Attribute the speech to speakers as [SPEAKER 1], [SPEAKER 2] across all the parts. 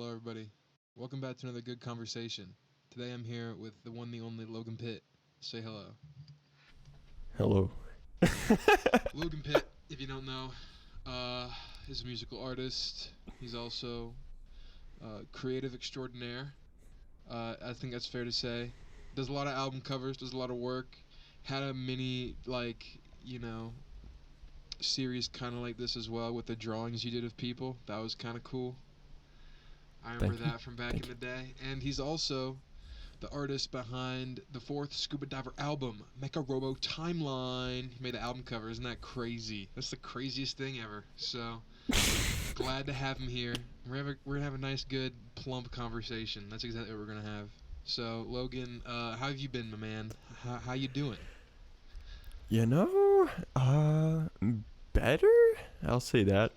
[SPEAKER 1] Hello, everybody. Welcome back to another good conversation. Today I'm here with the one, the only Logan PITT. Say hello.
[SPEAKER 2] Hello.
[SPEAKER 1] Logan PITT, if you don't know, is a musical artist. He's also creative extraordinaire. I think that's fair to say. Does a lot of album covers, does a lot of work. Had a mini, series kind of like this as well with the drawings you did of people. That was kind of cool. I remember
[SPEAKER 2] Thank you.
[SPEAKER 1] that from back
[SPEAKER 2] Thank
[SPEAKER 1] in
[SPEAKER 2] you.
[SPEAKER 1] the day. And he's also the artist behind the fourth Scuba Diver album, Mecha Robo Timeline. He made the album cover. Isn't that crazy? That's the craziest thing ever. So glad to have him here. We're gonna have a nice, good, plump conversation. That's exactly what we're gonna have. So Logan, how have you been, my man? How you doing?
[SPEAKER 2] You know, better. I'll say that.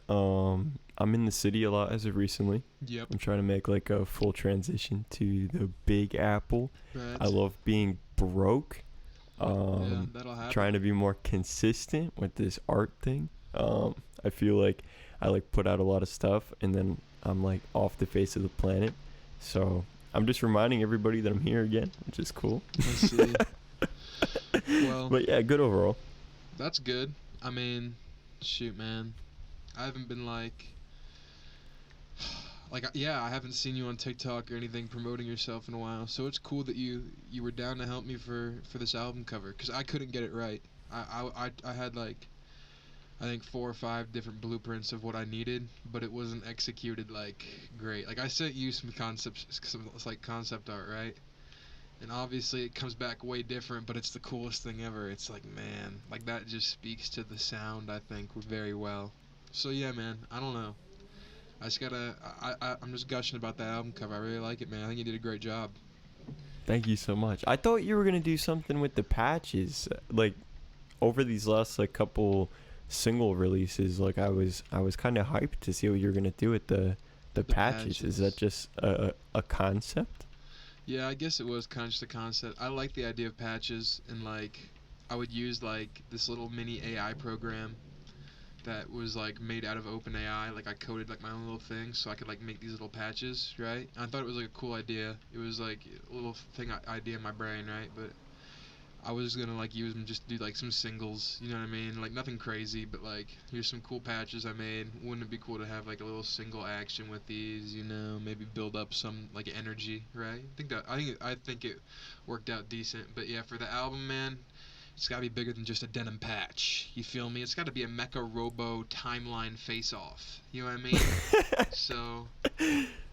[SPEAKER 2] I'm in the city a lot as of recently.
[SPEAKER 1] Yep.
[SPEAKER 2] I'm trying to make like a full transition to the Big Apple. I
[SPEAKER 1] Right.
[SPEAKER 2] love being broke.
[SPEAKER 1] Yeah, that'll happen.
[SPEAKER 2] Trying to be more consistent with this art thing. I feel like I like put out a lot of stuff and then I'm like off the face of the planet. So I'm just reminding everybody that I'm here again, which is cool.
[SPEAKER 1] I see. Well,
[SPEAKER 2] But yeah, good overall.
[SPEAKER 1] that's good. I mean, shoot, man. I haven't been yeah, I haven't seen you on TikTok or anything promoting yourself in a while. So it's cool that you were down to help me for this album cover because I couldn't get it right. I had I think 4 or 5 different blueprints of what I needed, but it wasn't executed great. Like I sent you some concepts, some like concept art, right? And obviously it comes back way different, but it's the coolest thing ever. It's like, man, like that just speaks to the sound, I think, very well. So yeah, man, I don't know. I just gotta, I'm just gushing about that album cover. I really like it, man. I think you did a great job.
[SPEAKER 2] Thank you so much. I thought you were gonna do something with the patches, like over these last like couple single releases. Like I was kind of hyped to see what you were gonna do with the
[SPEAKER 1] The
[SPEAKER 2] patches. Is that
[SPEAKER 1] patches.
[SPEAKER 2] just a concept?
[SPEAKER 1] Yeah, I guess it was kind of just a concept. I like the idea of patches, and I would use this little mini AI program that was made out of OpenAI. Like I coded my own little thing so I could make these little patches, right? And I thought it was a cool idea. It was like a little idea in my brain, right? But I was gonna use them just to do some singles, you know what I mean? Like nothing crazy, but here's some cool patches I made. Wouldn't it be cool to have a little single action with these, you know? Maybe build up some energy, right? I think it worked out decent. But yeah, for the album, man, it's gotta be bigger than just a denim patch. You feel me? It's gotta be a Mecha Robo Timeline face-off. You know what I mean? So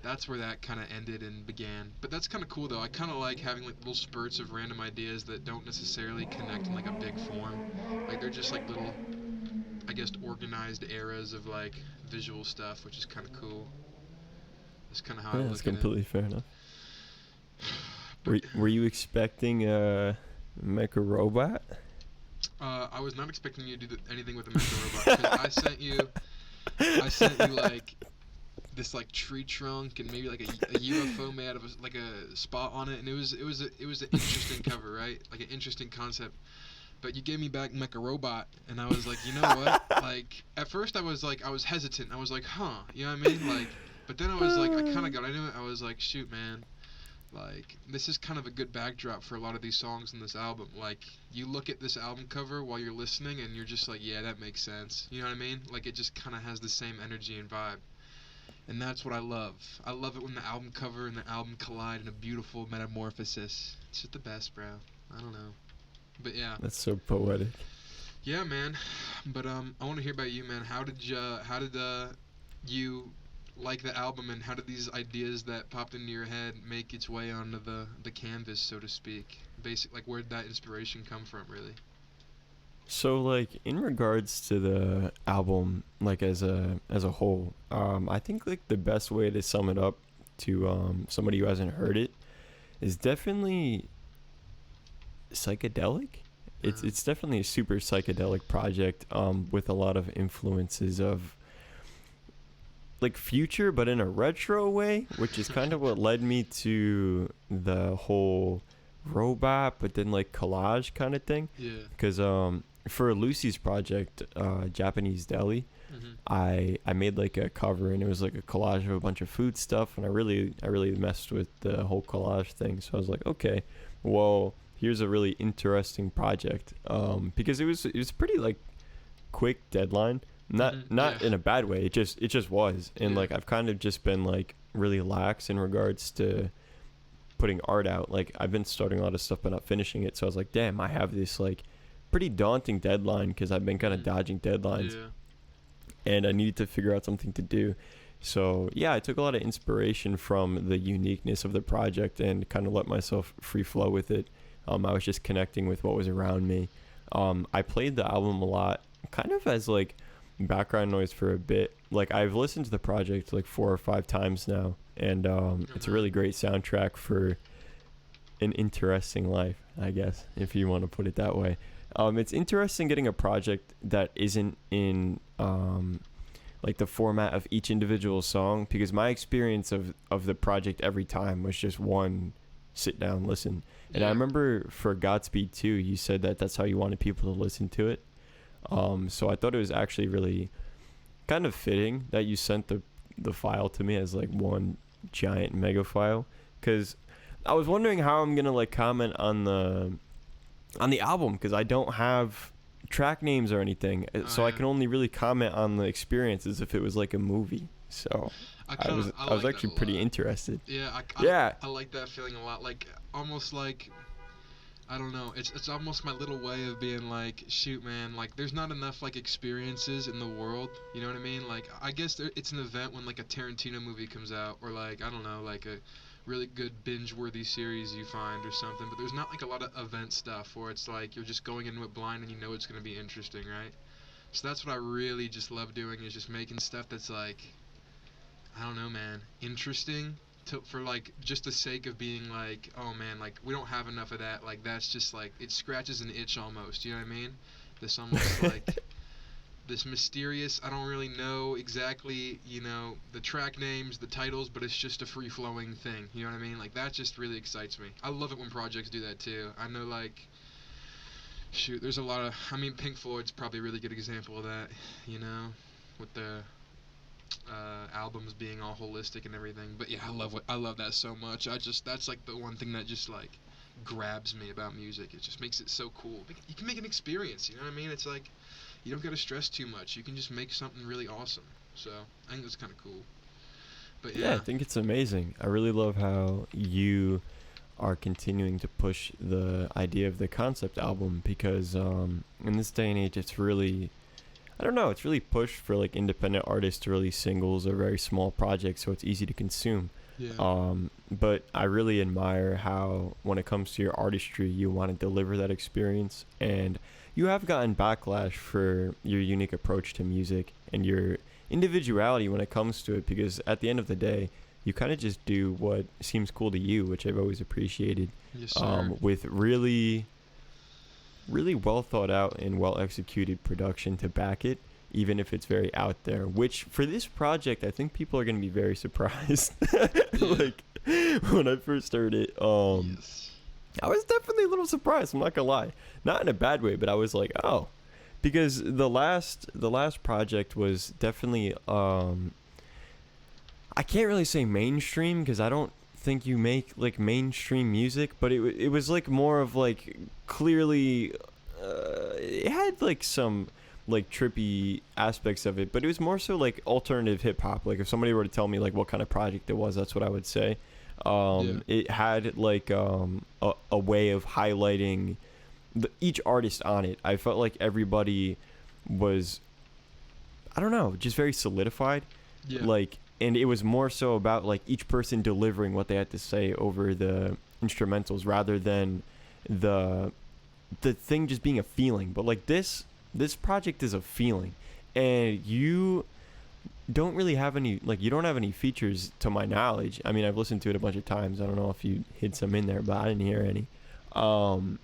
[SPEAKER 1] that's where that kind of ended and began. But that's kind of cool though. I kind of like having little spurts of random ideas that don't necessarily connect in a big form. Like they're just little, I guess, organized eras of visual stuff, which is kind of cool. That's kind of how I
[SPEAKER 2] Yeah, that's
[SPEAKER 1] look at it.
[SPEAKER 2] completely fair enough.
[SPEAKER 1] But
[SPEAKER 2] Were you expecting Mecha Robot?
[SPEAKER 1] I was not expecting you to do anything with the Mecha Robot because I sent you this tree trunk and maybe a UFO made out of a spot on it, and it was an interesting cover, right? Like an interesting concept. But you gave me back Mecha Robot, and I was like, you know what? At first I was hesitant. I was like, huh, you know what I mean? But then I was I kind of got into it. I was like, shoot, man. This is kind of a good backdrop for a lot of these songs in this album. You look at this album cover while you're listening, and you're just like, yeah, that makes sense. You know what I mean? It just kind of has the same energy and vibe. And that's what I love. I love it when the album cover and the album collide in a beautiful metamorphosis. It's just the best, bro. I don't know. But yeah.
[SPEAKER 2] That's so poetic.
[SPEAKER 1] Yeah, man. But I want to hear about you, man. How did you like the album, and how did these ideas that popped into your head make its way onto the canvas, so to speak? Where did that inspiration come from, really?
[SPEAKER 2] So like in regards to the album, like as a whole, I think like the best way to sum it up to somebody who hasn't heard it is definitely psychedelic. It's
[SPEAKER 1] Uh,
[SPEAKER 2] it's definitely a super psychedelic project with a lot of influences of like future but in a retro way, which is kind of what led me to the whole robot but then like collage kind of thing.
[SPEAKER 1] yeah.
[SPEAKER 2] Because for Lucy's project, Japanese Deli,
[SPEAKER 1] Mhm.
[SPEAKER 2] I made like a cover, and it was like a collage of a bunch of food stuff, and I really messed with the whole collage thing. So I was like, okay, well, here's a really interesting project, because it was pretty like quick deadline, not
[SPEAKER 1] Mhm. Yeah.
[SPEAKER 2] not in a bad way. It just was, and
[SPEAKER 1] Yeah.
[SPEAKER 2] like I've kind of just been like really lax in regards to putting art out. Like I've been starting a lot of stuff but not finishing it. So I was like, damn, I have this like pretty daunting deadline because I've been kind of
[SPEAKER 1] Mhm.
[SPEAKER 2] dodging deadlines,
[SPEAKER 1] Yeah.
[SPEAKER 2] and I needed to figure out something to do. So yeah, I took a lot of inspiration from the uniqueness of the project and kind of let myself free flow with it. I was just connecting with what was around me. I played the album a lot, kind of as like background noise for a bit. Like I've listened to the project like 4 or 5 times now, and
[SPEAKER 1] Oh
[SPEAKER 2] it's a
[SPEAKER 1] man.
[SPEAKER 2] really great soundtrack for an interesting life, I guess, if you want to put it that way. It's interesting getting a project that isn't in like the format of each individual song, because my experience of the project every time was just one sit down listen. And I
[SPEAKER 1] Yeah.
[SPEAKER 2] remember for Godspeed 2, you said that that's how you wanted people to listen to it. So I thought it was actually really kind of fitting that you sent the file to me as like one giant mega file, because I was wondering how I'm gonna like comment on the album, because I don't have track names or anything,
[SPEAKER 1] Oh
[SPEAKER 2] so I
[SPEAKER 1] yeah.
[SPEAKER 2] can only really comment on the experience as if it was like a movie. So
[SPEAKER 1] I
[SPEAKER 2] I
[SPEAKER 1] kind of
[SPEAKER 2] was
[SPEAKER 1] I
[SPEAKER 2] I was
[SPEAKER 1] like that a
[SPEAKER 2] actually pretty
[SPEAKER 1] lot.
[SPEAKER 2] interested.
[SPEAKER 1] Yeah.
[SPEAKER 2] Yeah,
[SPEAKER 1] I like that feeling a lot. Like almost like I don't know. It's almost my little way of being like, shoot, man. Like, there's not enough like experiences in the world. You know what I mean? Like, I guess it's an event when like a Tarantino movie comes out, or like I don't know, like a really good binge-worthy series you find or something. But there's not like a lot of event stuff where it's like you're just going into it blind and you know it's gonna be interesting, right? So that's what I really just love doing, is just making stuff that's like, I don't know, man, interesting for like just the sake of being like, oh man, like we don't have enough of that. Like that's just like it scratches an itch almost. You know what I mean? This almost like this mysterious. I don't really know exactly, the track names, the titles, but it's just a free flowing thing. You know what I mean? Like that just really excites me. I love it when projects do that too. I know like. Shoot, there's a lot of. I mean, Pink Floyd's probably a really good example of that, with the albums being all holistic and everything. But yeah, I love that so much. That's like the one thing that just like grabs me about music. It just makes it so cool. You can make an experience. You know what I mean? It's like you don't got to stress too much. You can just make something really awesome. So I think that's kind of cool. But
[SPEAKER 2] yeah, I
[SPEAKER 1] yeah,
[SPEAKER 2] think it's amazing. I really love how you are continuing to push the idea of the concept album, because in this day and age, it's really, I don't know, it's really pushed for like independent artists to release singles or very small projects, so it's easy to consume.
[SPEAKER 1] yeah,
[SPEAKER 2] But I really admire how, when it comes to your artistry, you want to deliver that experience, and you have gotten backlash for your unique approach to music and your individuality when it comes to it, because at the end of the day, you kind of just do what seems cool to you, which I've always appreciated,
[SPEAKER 1] yes sir.
[SPEAKER 2] with really really well thought out and well executed production to back it, even if it's very out there. Which for this project, I think people are gonna be very surprised.
[SPEAKER 1] Yeah.
[SPEAKER 2] Like when I first heard it,
[SPEAKER 1] Yes.
[SPEAKER 2] I was definitely a little surprised. I'm not gonna lie, not in a bad way, but I was like, oh, because the last project was definitely I can't really say mainstream, because I don't think you make like mainstream music, but it was like more of like clearly it had like some like trippy aspects of it, but it was more so like alternative hip hop. Like if somebody were to tell me like what kind of project it was, that's what I would say.
[SPEAKER 1] Yeah.
[SPEAKER 2] It had like a way of highlighting each artist on it. I felt like everybody was, I don't know, just very solidified.
[SPEAKER 1] Yeah.
[SPEAKER 2] Like, and it was more so about like each person delivering what they had to say over the instrumentals, rather than the the thing just being a feeling. But like this project is a feeling, and you don't really have any, like, you don't have any features to my knowledge. I mean, I've listened to it a bunch of times. I don't know if you hid some in there, but I didn't hear any. Um,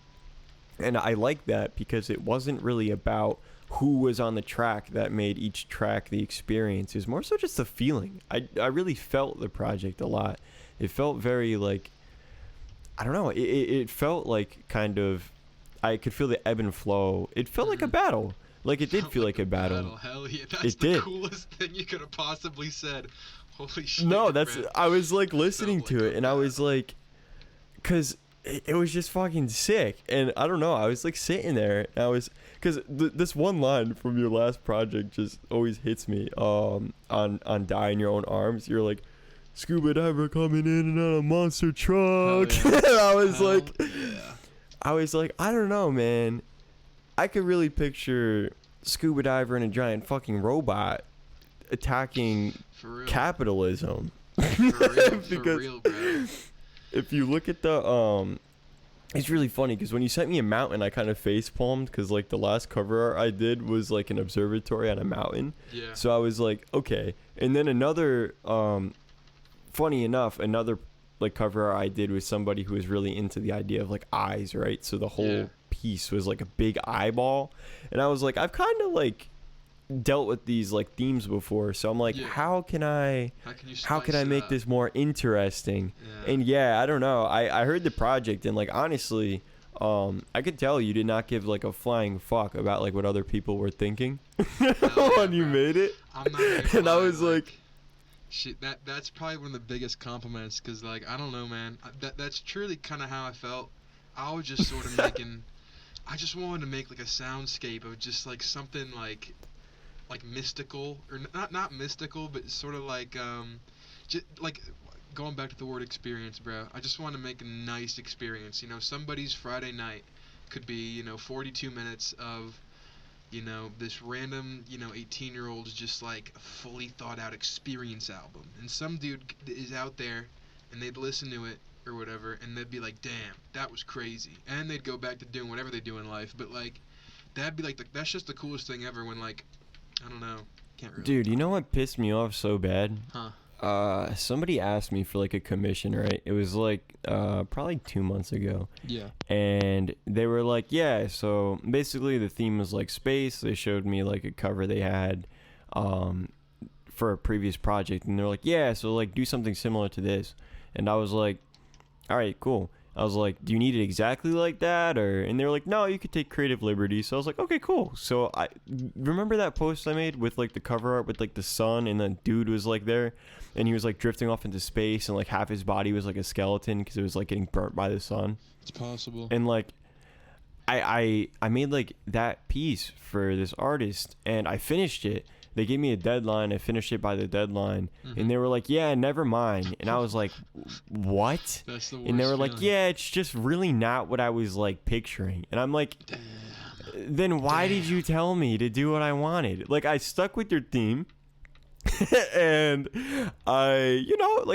[SPEAKER 2] and I like that, because it wasn't really about who was on the track that made each track the experience. It was more so just the feeling. I really felt the project a lot. It felt very like, I don't know. It felt like kind of, I could feel the ebb and flow. It felt like a
[SPEAKER 1] Mhm.
[SPEAKER 2] battle, Like it did
[SPEAKER 1] Felt
[SPEAKER 2] feel
[SPEAKER 1] like
[SPEAKER 2] like a battle.
[SPEAKER 1] Hell yeah, that's
[SPEAKER 2] It
[SPEAKER 1] the
[SPEAKER 2] did.
[SPEAKER 1] coolest thing you could have possibly said. Holy shit.
[SPEAKER 2] No, that's
[SPEAKER 1] man.
[SPEAKER 2] I was like listening
[SPEAKER 1] Felt
[SPEAKER 2] to
[SPEAKER 1] like
[SPEAKER 2] it
[SPEAKER 1] a
[SPEAKER 2] and I was
[SPEAKER 1] battle.
[SPEAKER 2] like, cause it was just fucking sick. And I don't know, I was like sitting there and I was, cause this one line from your last project just always hits me. On Die in Your Own Arms, you're like, scuba diver coming in and out of monster truck.
[SPEAKER 1] Hell yeah.
[SPEAKER 2] And I was
[SPEAKER 1] Hell
[SPEAKER 2] like,
[SPEAKER 1] yeah.
[SPEAKER 2] I don't know, man. I could really picture scuba diver and a giant fucking robot attacking
[SPEAKER 1] For real.
[SPEAKER 2] capitalism.
[SPEAKER 1] For real, for
[SPEAKER 2] Because
[SPEAKER 1] real, bro.
[SPEAKER 2] if you look at the it's really funny because when you sent me a mountain, I kind of face palmed because like the last cover art I did was like an observatory on a mountain.
[SPEAKER 1] Yeah.
[SPEAKER 2] So I was like, okay. And then another funny enough, another like cover art I did with somebody who was really into the idea of like eyes, right? So the whole
[SPEAKER 1] Yeah.
[SPEAKER 2] piece was like a big eyeball, and I was like, I've kind of like dealt with these like themes before, so I'm like,
[SPEAKER 1] Yeah.
[SPEAKER 2] how can I
[SPEAKER 1] How can you
[SPEAKER 2] make this more interesting?
[SPEAKER 1] Yeah.
[SPEAKER 2] And yeah, I don't know. I heard the project and like honestly, I could tell you did not give like a flying fuck about like what other people were thinking
[SPEAKER 1] yeah,
[SPEAKER 2] when you
[SPEAKER 1] bro.
[SPEAKER 2] made it.
[SPEAKER 1] I'm not even gonna
[SPEAKER 2] And I
[SPEAKER 1] lie,
[SPEAKER 2] was like,
[SPEAKER 1] shit, that's probably one of the biggest compliments, because like I don't know, man, that's truly kind of how I felt. I was just sort of making, I just wanted to make like a soundscape of just like something like mystical, or not mystical, but sort of like just like going back to the word experience, bro. I just want to make a nice experience. You know, somebody's Friday night could be 42 minutes of this random 18-year-old's just like fully thought out experience album, and some dude is out there and they'd listen to it or whatever and they'd be like, damn, that was crazy, and they'd go back to doing whatever they do in life. But like that'd be like that's just the coolest thing ever when like I don't know, can't really
[SPEAKER 2] dude, you know what pissed me off so bad? Somebody asked me for like a commission, right? It was like probably 2 months ago.
[SPEAKER 1] Yeah.
[SPEAKER 2] And they were like, yeah, so basically the theme was like space. They showed me like a cover they had for a previous project, and they're like, yeah, so like do something similar to this. And I was like, all right, cool. I was like, do you need it exactly like that? And they were like, no, you could take creative liberties. So I was like, okay, cool. So I remember that post I made with like the cover art with like the sun, and the dude was like there and he was like drifting off into space, and like half his body was like a skeleton because it was like getting burnt by the sun.
[SPEAKER 1] It's possible.
[SPEAKER 2] And like I made like that piece for this artist, and I finished it. They gave me a deadline. I finished it by the deadline.
[SPEAKER 1] Mhm.
[SPEAKER 2] And they were like, yeah, never mind. And I was like, what?
[SPEAKER 1] That's the worst
[SPEAKER 2] And they were like,
[SPEAKER 1] feeling.
[SPEAKER 2] yeah, it's just really not what I was like picturing. And I'm like,
[SPEAKER 1] Damn.
[SPEAKER 2] then why did you tell me to do what I wanted? Like, I stuck with your theme. And I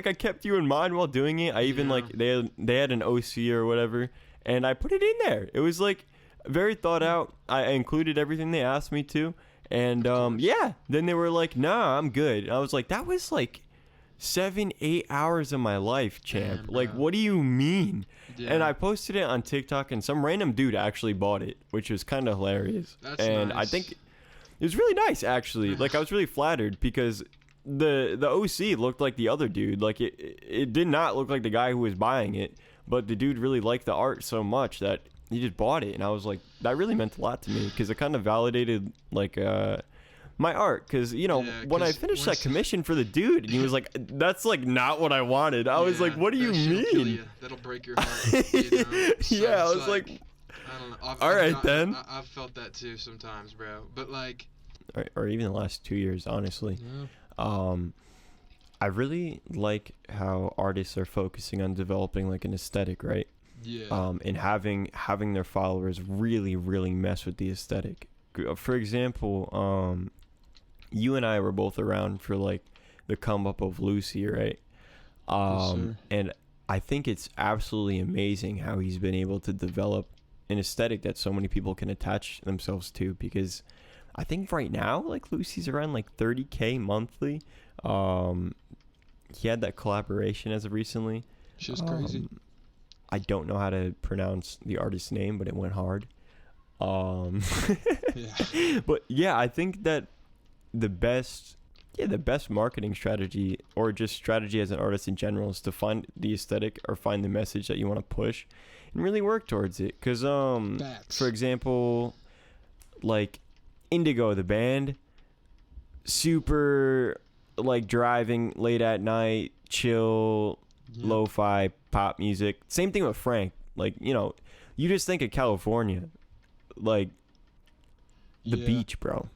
[SPEAKER 2] I kept you in mind while doing it. I even
[SPEAKER 1] Yeah.
[SPEAKER 2] like they had an OC or whatever, and I put it in there. It was like very thought out. I included everything they asked me to. And yeah, then they were like, nah, I'm good. And I was like, that was like 7-8 hours of my life, champ.
[SPEAKER 1] Damn,
[SPEAKER 2] Like,
[SPEAKER 1] bro.
[SPEAKER 2] what do you mean?
[SPEAKER 1] Yeah.
[SPEAKER 2] And I posted it on TikTok, and some random dude actually bought it, which was kind of hilarious.
[SPEAKER 1] That's
[SPEAKER 2] and I
[SPEAKER 1] nice.
[SPEAKER 2] think it was really nice, actually. Like, I was really flattered because the OC looked like the other dude. Like, it did not look like the guy who was buying it, but the dude really liked the art so much that he just bought it. And I was like, that really meant a lot to me because it kind of validated like my art. Because
[SPEAKER 1] Yeah,
[SPEAKER 2] when I
[SPEAKER 1] 'cause
[SPEAKER 2] finished that
[SPEAKER 1] once-
[SPEAKER 2] commission for the dude, and he was like, that's like not what I wanted. I was like, what do you
[SPEAKER 1] that shit'll kill
[SPEAKER 2] mean?
[SPEAKER 1] you. That'll break your heart. You know? So
[SPEAKER 2] Yeah, I
[SPEAKER 1] it's
[SPEAKER 2] was like,
[SPEAKER 1] I don't know.
[SPEAKER 2] all right, then.
[SPEAKER 1] I've felt that too sometimes, bro. But like,
[SPEAKER 2] or even the last 2 years, honestly. I really like how artists are focusing on developing like an aesthetic, right?
[SPEAKER 1] yeah,
[SPEAKER 2] And having their followers really mess with the aesthetic. For example, you and I were both around for like the come up of Lucy, right?
[SPEAKER 1] sir.
[SPEAKER 2] And I think it's absolutely amazing how he's been able to develop an aesthetic that so many people can attach themselves to, because I think right now like Lucy's around like 30K monthly. He had that collaboration as of recently.
[SPEAKER 1] shit's crazy.
[SPEAKER 2] I don't know how to pronounce the artist's name, but it went hard.
[SPEAKER 1] Yeah.
[SPEAKER 2] But yeah, I think that the best marketing strategy, or just strategy as an artist in general, is to find the aesthetic or find the message that you want to push and really work towards it. Because
[SPEAKER 1] Facts.
[SPEAKER 2] for example, like Indigo, the band, super like driving late at night, chill,
[SPEAKER 1] Yeah.
[SPEAKER 2] lo-fi pop music. Same thing with Frank. Like, you know, you just think of California, like the
[SPEAKER 1] Yeah.
[SPEAKER 2] beach, bro.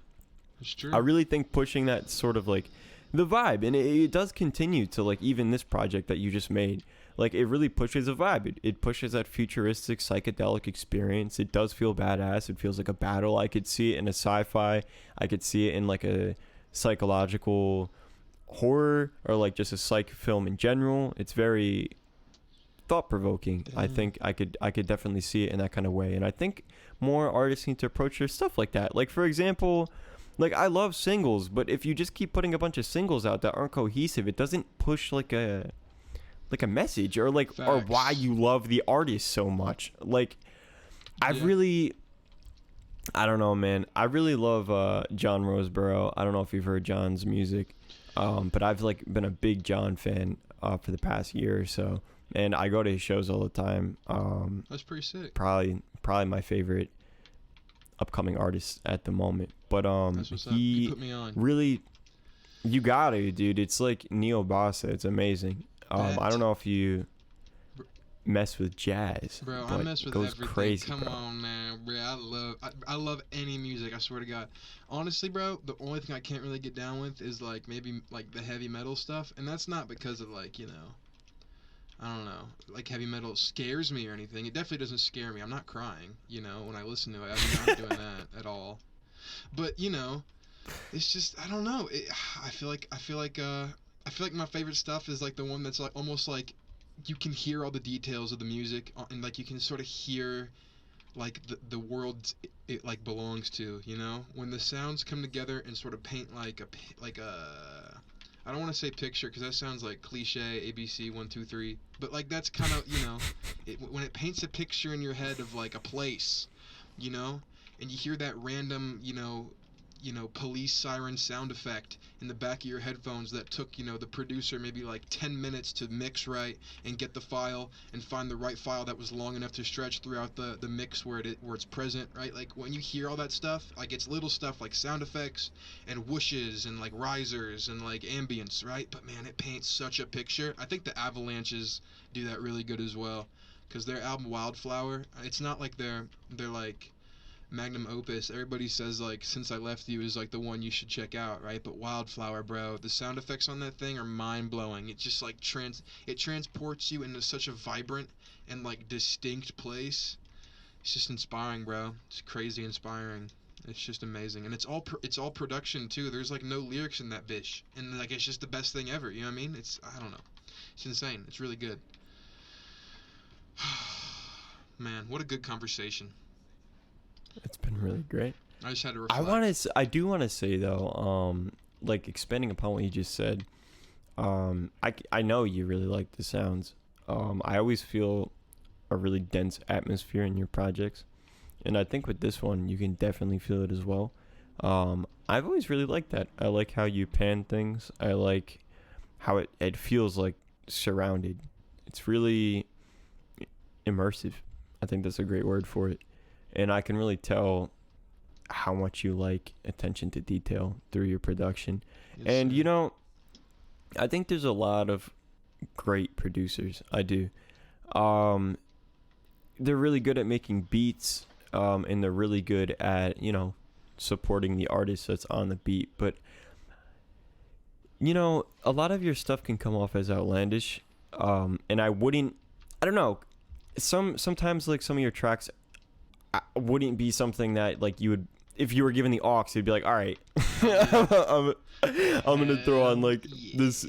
[SPEAKER 1] It's true.
[SPEAKER 2] I really think pushing that sort of like the vibe, and it does continue to like even this project that you just made. Like it really pushes a vibe. It pushes that futuristic psychedelic experience. It does feel badass. It feels like a battle. I could see it in a sci-fi. I could see it in like a psychological horror or like just a psych film in general. It's very thought provoking. I think I could definitely see it in that kind of way. And I think more artists need to approach their stuff like that. Like for example, like I love singles, but if you just keep putting a bunch of singles out that aren't cohesive, it doesn't push like a message or like or why
[SPEAKER 1] Facts.
[SPEAKER 2] you love the artist so much. Like I've
[SPEAKER 1] Yeah.
[SPEAKER 2] really I don't know, man. I really love John Roseborough. I don't know if you've heard John's music. But I've like been a big John fan for the past year or so. And I go to his shows all the time.
[SPEAKER 1] That's pretty sick.
[SPEAKER 2] Probably my favorite upcoming artist at the moment. But
[SPEAKER 1] That's what's up. You
[SPEAKER 2] he
[SPEAKER 1] put me on.
[SPEAKER 2] really, you got to, dude. It's like Neo Bossa. It's amazing. I don't know if you mess with jazz,
[SPEAKER 1] Bro,
[SPEAKER 2] but
[SPEAKER 1] I mess
[SPEAKER 2] it
[SPEAKER 1] with
[SPEAKER 2] goes
[SPEAKER 1] everything.
[SPEAKER 2] crazy,
[SPEAKER 1] Come
[SPEAKER 2] bro.
[SPEAKER 1] on, man, bro. I love any music. I swear to God. Honestly, bro, the only thing I can't really get down with is like maybe like the heavy metal stuff, and that's not because of like I don't know, like heavy metal scares me or anything. It definitely doesn't scare me. I'm not crying, when I listen to it. I'm not doing that at all. But it's just I don't know. I feel like my favorite stuff is like the one that's like almost like you can hear all the details of the music and like you can sort of hear like the world it like belongs to, when the sounds come together and sort of paint like a I don't want to say picture because that sounds like cliche ABC 1 2 3, but like that's kind of when it paints a picture in your head of like a place, and you hear that random police siren sound effect in the back of your headphones that took the producer maybe like 10 minutes to mix right and get the file and find the right file that was long enough to stretch throughout the mix where it's present, right? Like when you hear all that stuff, like it's little stuff like sound effects and whooshes and like risers and like ambience, right? But man, it paints such a picture. I think the Avalanches do that really good as well, because their album Wildflower, it's not like they're like magnum opus. Everybody says like Since I Left You is like the one you should check out, right? But Wildflower, bro, the sound effects on that thing are mind-blowing. It just like it transports you into such a vibrant and like distinct place. It's just inspiring, bro. It's crazy inspiring. It's just amazing, and it's all production too. There's like no lyrics in that bitch, and like it's just the best thing ever. You know what I mean? I don't know. It's insane. It's really good. Man, what a good conversation.
[SPEAKER 2] It's been really great.
[SPEAKER 1] I just had to reflect.
[SPEAKER 2] I do want to say though, like expanding upon what you just said, I know you really like the sounds. I always feel a really dense atmosphere in your projects, and I think with this one you can definitely feel it as well. I've always really liked that. I like how you pan things. I like how it feels like surrounded. It's really immersive. I think that's a great word for it. And I can really tell how much you like attention to detail through your production.
[SPEAKER 1] Yes,
[SPEAKER 2] And
[SPEAKER 1] sir.
[SPEAKER 2] I think there's a lot of great producers. I do. Um, they're really good at making beats, and they're really good at supporting the artist that's on the beat. But a lot of your stuff can come off as outlandish, and I don't know. Sometimes like some of your tracks wouldn't be something that like you would if you were given the aux. You'd be like, all right, I'm gonna throw on like this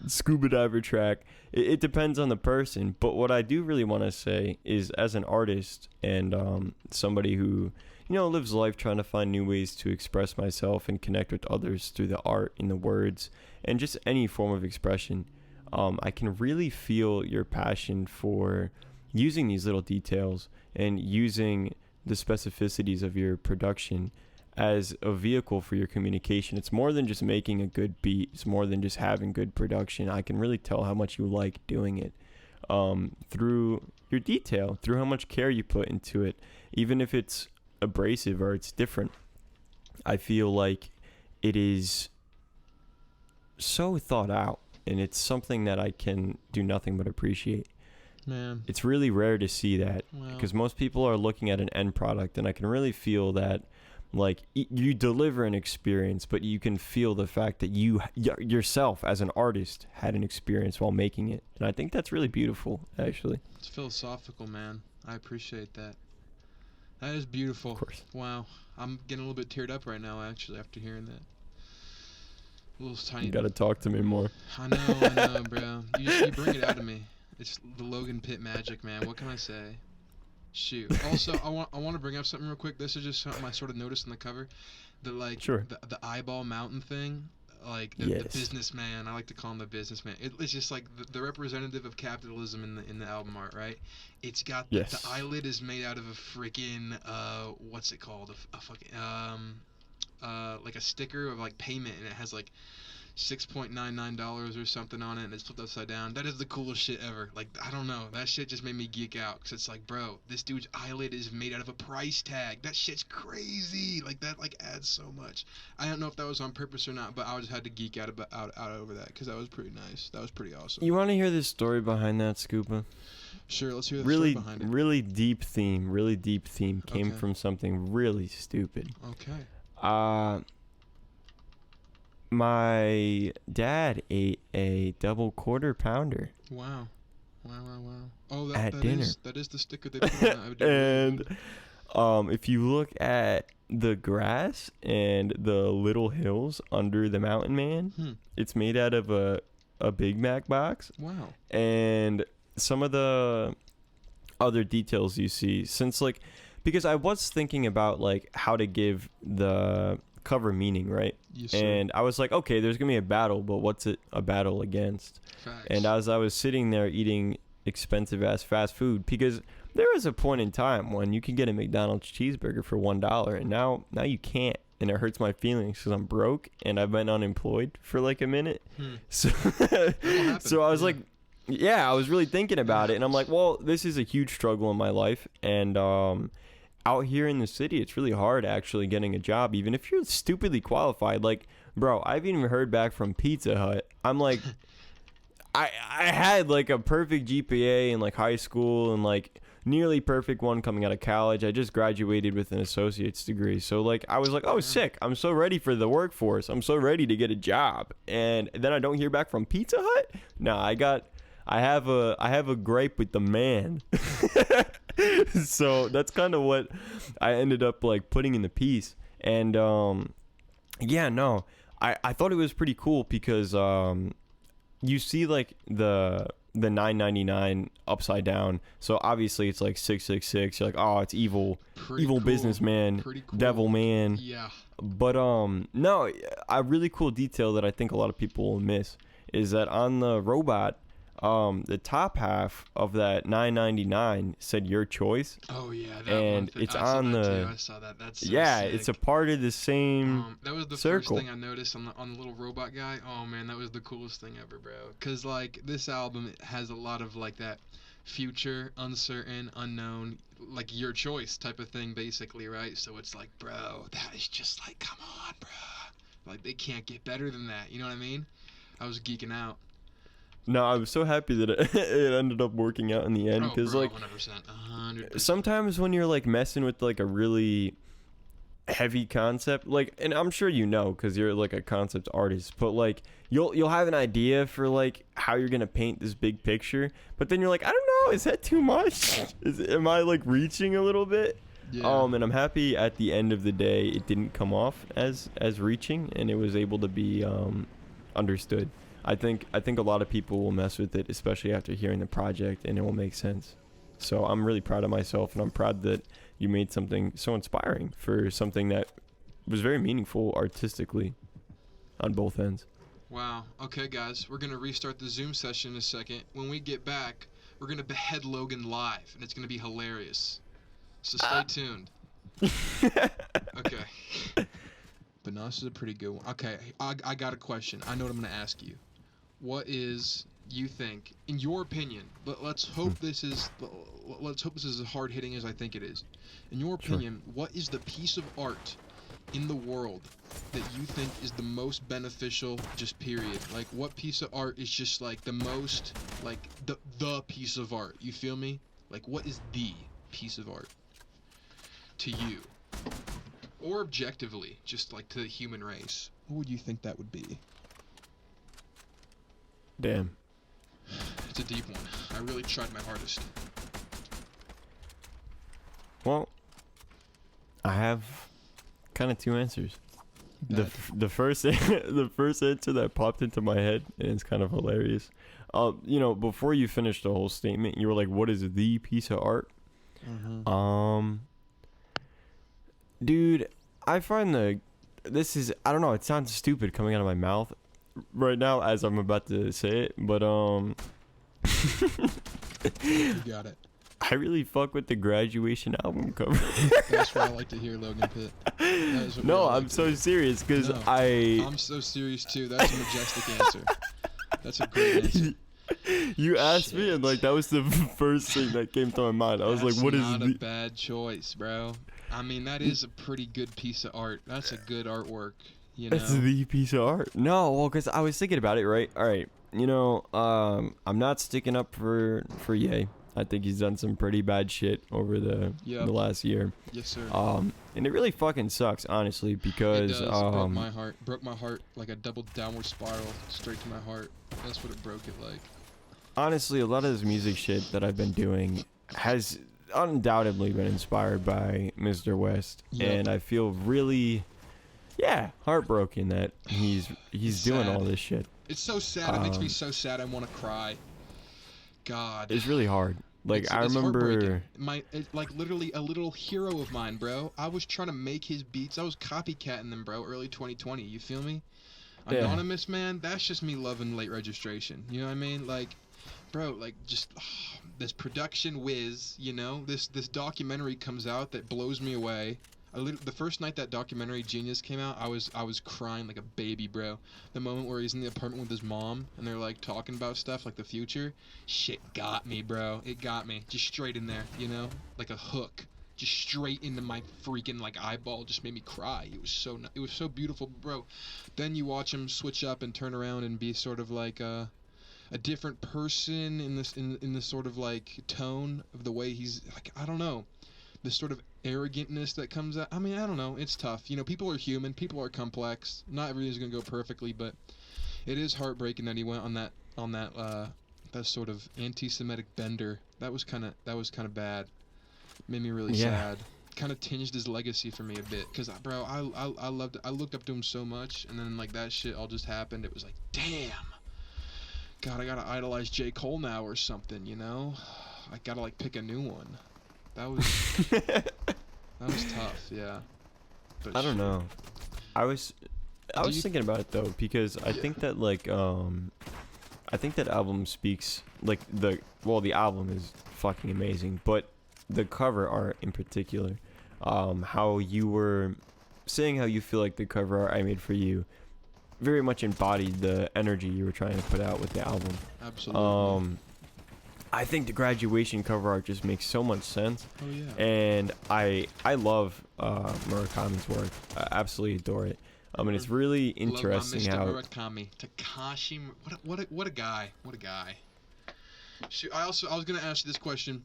[SPEAKER 2] scuba diver track. It depends on the person, but what I do really want to say is, as an artist and somebody who lives life trying to find new ways to express myself and connect with others through the art and the words and just any form of expression, I can really feel your passion for using these little details and using the specificities of your production as a vehicle for your communication. It's more than just making a good beat. It's more than just having good production. I can really tell how much you like doing it through your detail, through how much care you put into it, even if it's abrasive or it's different. I feel like it is so thought out, and it's something that I can do nothing but appreciate.
[SPEAKER 1] Man.
[SPEAKER 2] It's really rare to see that,
[SPEAKER 1] Well,
[SPEAKER 2] because most people are looking at an end product, and I can really feel that, like, you deliver an experience, but you can feel the fact that you yourself as an artist had an experience while making it, and I think that's really beautiful, actually.
[SPEAKER 1] it's philosophical, man. I appreciate that. That is beautiful.
[SPEAKER 2] Of course.
[SPEAKER 1] Wow. I'm getting a little bit teared up right now, actually, after hearing that. A little tiny.
[SPEAKER 2] You gotta talk to me more.
[SPEAKER 1] I know, bro. You bring it out of me. It's the Logan Pitt magic, man. What can I say? Shoot. Also, I want to bring up something real quick. This is just something I sort of noticed on the cover.
[SPEAKER 2] Sure.
[SPEAKER 1] The eyeball mountain thing. Like the businessman. I like to call him the businessman. It's just like the representative of capitalism in the album art, right? It's got the eyelid is made out of a freaking what's it called? A fucking like a sticker of like payment, and it has like $6.99 or something on it, and it's flipped upside down. That is the coolest shit ever. Like, I don't know, that shit just made me geek out, because it's like, bro, this dude's eyelid is made out of a price tag. That shit's crazy. Like, that like adds so much. I don't know if that was on purpose or not, but I just had to geek out out over that, because that was pretty nice. That was pretty awesome.
[SPEAKER 2] You want to hear the story behind that, Scuba?
[SPEAKER 1] Sure, let's hear the story behind it.
[SPEAKER 2] Really deep theme came from something really stupid.
[SPEAKER 1] Okay.
[SPEAKER 2] My dad ate a double quarter pounder.
[SPEAKER 1] Wow. Oh,
[SPEAKER 2] at dinner.
[SPEAKER 1] That is the sticker they put on that.
[SPEAKER 2] And if you look at the grass and the little hills under the mountain man, it's made out of a Big Mac box.
[SPEAKER 1] Wow.
[SPEAKER 2] And some of the other details you see, because I was thinking about like how to give the cover meaning, right?
[SPEAKER 1] Yes,
[SPEAKER 2] and I was like, okay, there's gonna be a battle, but what's it a battle against?
[SPEAKER 1] Facts.
[SPEAKER 2] And as I was sitting there eating expensive ass fast food, because there was a point in time when you could get a McDonald's cheeseburger for $1, and now you can't, and it hurts my feelings because I'm broke and I've been unemployed for like a minute. So I was like, yeah, I was really thinking about it, and I'm like, well, this is a huge struggle in my life, and out here in the city, it's really hard actually getting a job, even if you're stupidly qualified. Like, bro, I've even heard back from Pizza Hut. I'm like, I had like a perfect GPA in like high school and like nearly perfect one coming out of college. I just graduated with an associate's degree. So like, I was like, oh, sick. I'm so ready for the workforce. I'm so ready to get a job. And then I don't hear back from Pizza Hut. No, I have a gripe with the man. So that's kind of what I ended up like putting in the piece. And yeah, no, I thought it was pretty cool because you see like the 999 upside down. So obviously it's like 666. You're like, oh, it's evil cool. Businessman, cool. Devil man.
[SPEAKER 1] Yeah.
[SPEAKER 2] But no, a really cool detail that I think a lot of people will miss is that on the robot, the top half of that 999 said your choice.
[SPEAKER 1] Oh yeah, that
[SPEAKER 2] and
[SPEAKER 1] one
[SPEAKER 2] it's
[SPEAKER 1] I
[SPEAKER 2] on
[SPEAKER 1] saw that
[SPEAKER 2] the.
[SPEAKER 1] too. I saw that. That's so sick.
[SPEAKER 2] It's a part of the same.
[SPEAKER 1] That was the
[SPEAKER 2] circle.
[SPEAKER 1] first thing I noticed on the little robot guy. Oh man, that was the coolest thing ever, bro. Cause like this album has a lot of like that future, uncertain, unknown, like your choice type of thing, basically, right? So it's like, bro, that is just like, come on, bro. Like they can't get better than that. You know what I mean? I was geeking out.
[SPEAKER 2] No, I was so happy that it ended up working out in the end, because like
[SPEAKER 1] 100%.
[SPEAKER 2] Sometimes when you're like messing with like a really heavy concept, like, and I'm sure you know because you're like a concept artist, but like you'll have an idea for like how you're gonna paint this big picture, but then you're like, I don't know, is that too much? Am I like reaching a little bit?
[SPEAKER 1] Yeah.
[SPEAKER 2] And I'm happy at the end of the day it didn't come off as reaching, and it was able to be understood. I think a lot of people will mess with it, especially after hearing the project, and it will make sense. So I'm really proud of myself, and I'm proud that you made something so inspiring for something that was very meaningful artistically on both ends.
[SPEAKER 1] Wow. Okay, guys, we're going to restart the Zoom session in a second. When we get back, we're going to behead Logan live, and it's going to be hilarious. So stay tuned. Okay. But no, this is a pretty good one. Okay, I got a question. I know what I'm going to ask you. What is, you think, in your opinion, let's hope this is as hard hitting as I think it is. In your opinion, What is the piece of art in the world that you think is the most beneficial, just period? Like, what piece of art is just like the most, like the piece of art? You feel me? Like, what is the piece of art to you, or objectively, just like to the human race? What would you think that would be?
[SPEAKER 2] Damn.
[SPEAKER 1] It's a deep one. I really tried my hardest.
[SPEAKER 2] Well, I have kind of two answers. The first the first answer that popped into my head, and it's kind of hilarious. You know, before you finished the whole statement, you were like, "What is the piece of art?"
[SPEAKER 1] Mm-hmm.
[SPEAKER 2] Dude, I find this is, I don't know, it sounds stupid coming out of my mouth right now as I'm about to say it, but
[SPEAKER 1] You got it.
[SPEAKER 2] I really fuck with the Graduation album cover.
[SPEAKER 1] That's what I like to hear, Logan Pitt. That is what
[SPEAKER 2] No,
[SPEAKER 1] we all
[SPEAKER 2] I'm
[SPEAKER 1] like to
[SPEAKER 2] so
[SPEAKER 1] hear.
[SPEAKER 2] serious because
[SPEAKER 1] No, I'm so serious too. That's a majestic answer. That's a great answer.
[SPEAKER 2] You asked me,
[SPEAKER 1] Shit.
[SPEAKER 2] and like that was the first thing that came to my mind. I was like, "What is
[SPEAKER 1] That's not
[SPEAKER 2] the?"
[SPEAKER 1] a bad choice, bro. I mean, that is a pretty good piece of art. That's a good artwork, you know?
[SPEAKER 2] That's the piece of art. No, well, because I was thinking about it, right? All right, you know, I'm not sticking up for Ye. I think he's done some pretty bad shit over the last year.
[SPEAKER 1] Yes, sir.
[SPEAKER 2] And it really fucking sucks, honestly, because
[SPEAKER 1] It does. Broke my heart. Broke my heart like a double downward spiral straight to my heart. That's what it broke it like.
[SPEAKER 2] honestly, a lot of this music shit that I've been doing has undoubtedly been inspired by Mr. West,
[SPEAKER 1] Yep.
[SPEAKER 2] and I feel really, heartbroken that he's doing all
[SPEAKER 1] Sad.
[SPEAKER 2] this shit.
[SPEAKER 1] It's so sad. It makes me so sad. I want to cry. God.
[SPEAKER 2] It's really hard. Like, I
[SPEAKER 1] It's
[SPEAKER 2] remember.
[SPEAKER 1] heartbreaking. Like literally a little hero of mine, bro. I was trying to make his beats. I was copycatting them, bro. Early 2020. You feel me?
[SPEAKER 2] Yeah.
[SPEAKER 1] Anonymous, man. That's just me loving late registration. You know what I mean? Like, bro, like just this production whiz. You know, this documentary comes out that blows me away. The first night that documentary Genius came out, I was crying like a baby, bro. The moment where he's in the apartment with his mom and they're like talking about stuff like the future, shit got me, bro. It got me just straight in there, you know, like a hook, just straight into my freaking like eyeball. Just made me cry. It was so beautiful, bro. Then you watch him switch up and turn around and be sort of like a different person in this sort of like tone of the way he's like, I don't know, this sort of arrogantness that comes out. I mean, I don't know. It's tough. You know, people are human. People are complex. Not everything's gonna go perfectly, but it is heartbreaking that he went on that sort of anti-Semitic bender. That was kind of bad. Made me really sad. Kind of tinged his legacy for me a bit, cause bro, I loved it. I looked up to him so much, and then like that shit all just happened. It was like, damn. God, I gotta idolize J. Cole now or something. You know, I gotta like pick a new one. That was tough, yeah. But
[SPEAKER 2] I don't know. I was thinking about it though, because I think that like I think that album speaks like the album is fucking amazing, but the cover art in particular, how you were saying how you feel like the cover art I made for you very much embodied the energy you were trying to put out with the album.
[SPEAKER 1] Absolutely.
[SPEAKER 2] I think the Graduation cover art just makes so much sense.
[SPEAKER 1] Oh yeah.
[SPEAKER 2] And I love Murakami's work. I absolutely adore it. And it's really interesting
[SPEAKER 1] Love
[SPEAKER 2] how
[SPEAKER 1] my Mr. Murakami. Takashi, what a guy. What a guy. Shoot, I was gonna ask you this question.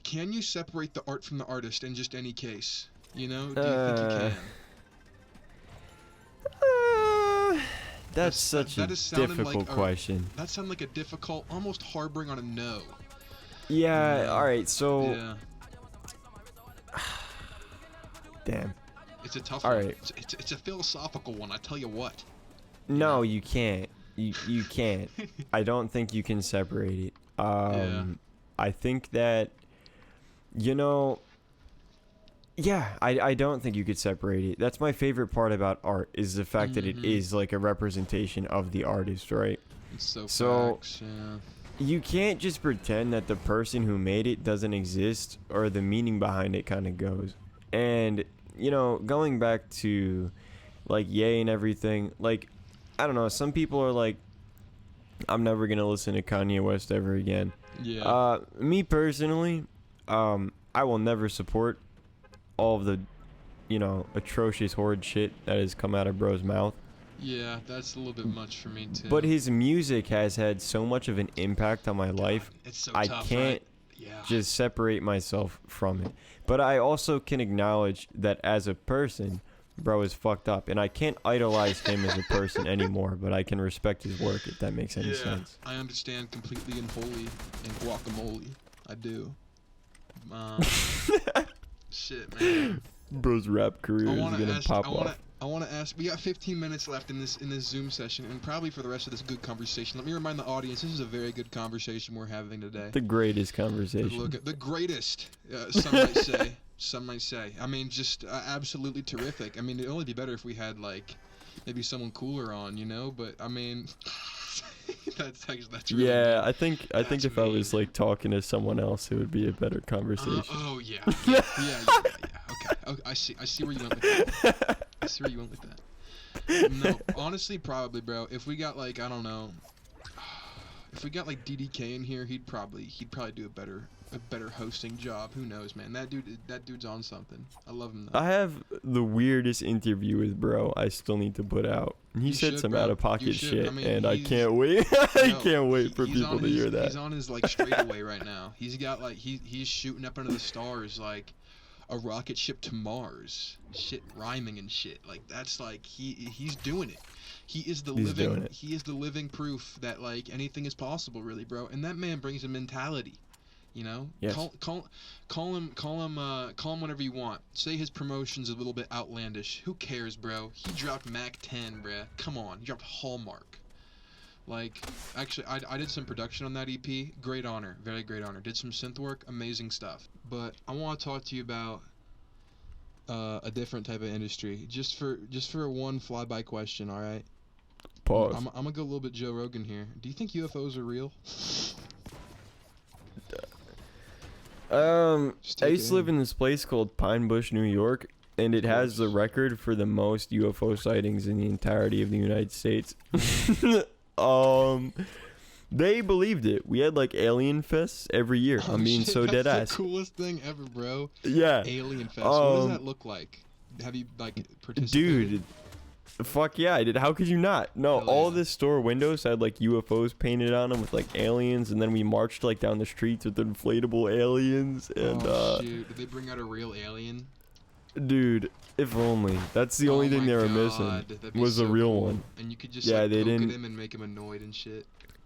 [SPEAKER 1] Can you separate the art from the artist in just any case? You know, do you think you can?
[SPEAKER 2] That's such a difficult question.
[SPEAKER 1] That sounded like a difficult, almost harboring on a no.
[SPEAKER 2] Yeah, alright, so...
[SPEAKER 1] Yeah.
[SPEAKER 2] Damn.
[SPEAKER 1] It's a tough
[SPEAKER 2] All
[SPEAKER 1] one.
[SPEAKER 2] right.
[SPEAKER 1] It's a philosophical one, I tell you what.
[SPEAKER 2] No, you can't. You can't. I don't think you can separate it.
[SPEAKER 1] Yeah.
[SPEAKER 2] I think that, you know... Yeah, I don't think you could separate it. That's my favorite part about art, is the fact that it is like a representation of the artist, right?
[SPEAKER 1] It's so facts, yeah.
[SPEAKER 2] You can't just pretend that the person who made it doesn't exist, or the meaning behind it kind of goes. And, you know, going back to, like, Ye and everything, like, I don't know, some people are like, I'm never going to listen to Kanye West ever again.
[SPEAKER 1] Yeah.
[SPEAKER 2] Me personally, I will never support all of the atrocious, horrid shit that has come out of bro's mouth.
[SPEAKER 1] Yeah, that's a little bit much for me too.
[SPEAKER 2] But his music has had so much of an impact on my life.
[SPEAKER 1] It's so
[SPEAKER 2] I
[SPEAKER 1] tough,
[SPEAKER 2] can't
[SPEAKER 1] right? Yeah.
[SPEAKER 2] just separate myself from it. But I also can acknowledge that as a person, bro is fucked up, and I can't idolize him as a person anymore. But I can respect his work, if that makes any sense.
[SPEAKER 1] I understand completely and wholly and guacamole. I do. Shit, man.
[SPEAKER 2] Bro's rap career is gonna pop off.
[SPEAKER 1] I want to ask. We got 15 minutes left in this Zoom session, and probably for the rest of this good conversation. Let me remind the audience: this is a very good conversation we're having today.
[SPEAKER 2] The greatest conversation.
[SPEAKER 1] Look at the greatest. Some might say. Some might say. I mean, just absolutely terrific. I mean, it'd only be better if we had like maybe someone cooler on, But I mean, that's really
[SPEAKER 2] yeah.
[SPEAKER 1] mean.
[SPEAKER 2] I think if I was like talking to someone else, it would be a better conversation.
[SPEAKER 1] Oh yeah. Okay. I see where you went with that. I see where you went with that. No, honestly, probably, bro. If we got like, I don't know, if we got like DDK in here, he'd probably do a better hosting job. Who knows, man? That dude's on something. I love him though.
[SPEAKER 2] I have the weirdest interview with bro. I still need to put out. He said some out of pocket shit, and I can't wait. I can't wait for people to hear that.
[SPEAKER 1] He's on his like straightaway right now. He's got like he's shooting up into the stars like a rocket ship to Mars. Shit rhyming and shit. Like that's like he's doing it. He is the living proof that like anything is possible, really, bro. And that man brings a mentality.
[SPEAKER 2] Yes.
[SPEAKER 1] Call him whatever you want. Say his promotion's a little bit outlandish. Who cares, bro? He dropped Mac 10, bruh. Come on, he dropped Hallmark. Like, actually, I did some production on that EP. Great honor, very great honor. Did some synth work, amazing stuff. But I want to talk to you about a different type of industry. Just for one flyby question, all right?
[SPEAKER 2] Pause.
[SPEAKER 1] I'm gonna go a little bit Joe Rogan here. Do you think UFOs are real?
[SPEAKER 2] I used to live in this place called Pine Bush, New York, and it has the record for the most UFO sightings in the entirety of the United States. They believed it. We had like alien fests every year. I'm being so dead ass.
[SPEAKER 1] That's the coolest thing ever, bro.
[SPEAKER 2] Yeah.
[SPEAKER 1] Alien fest. What does that look like? Have you like participated?
[SPEAKER 2] Dude. Fuck yeah, I did. How could you not? No, all the store windows had like UFOs painted on them with like aliens, and then we marched like down the streets with inflatable aliens. And
[SPEAKER 1] shoot, did they bring out a real alien?
[SPEAKER 2] Dude, if only. That's the only thing they were missing was a real one.
[SPEAKER 1] And you could just poke at him and make him annoyed and shit.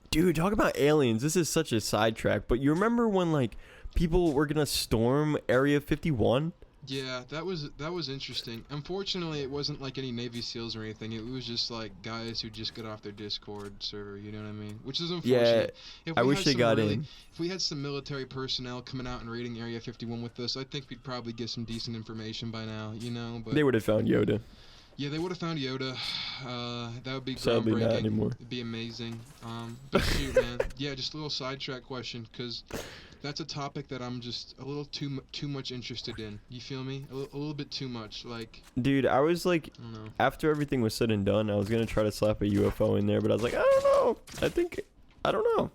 [SPEAKER 2] Dude, talk about aliens. This is such a sidetrack, but you remember when like people were gonna storm Area 51?
[SPEAKER 1] Yeah, that was interesting. Unfortunately, it wasn't like any Navy SEALs or anything. It was just like guys who just got off their Discord server. You know what I mean? Which is unfortunate.
[SPEAKER 2] Yeah, I wish they got in.
[SPEAKER 1] If we had some military personnel coming out and raiding Area 51 with us, I think we'd probably get some decent information by now. But
[SPEAKER 2] they would have found Yoda.
[SPEAKER 1] Yeah, they would have found Yoda. That would be
[SPEAKER 2] Sadly
[SPEAKER 1] groundbreaking.
[SPEAKER 2] not anymore.
[SPEAKER 1] It'd be amazing. But shoot, man. Yeah, just a little sidetrack question, because that's a topic that I'm just a little too much interested in. You feel me? A little bit too much. Like,
[SPEAKER 2] dude, I was like,
[SPEAKER 1] I don't know.
[SPEAKER 2] After everything was said and done, I was gonna try to slap a UFO in there, but I was like, I don't know. I don't know.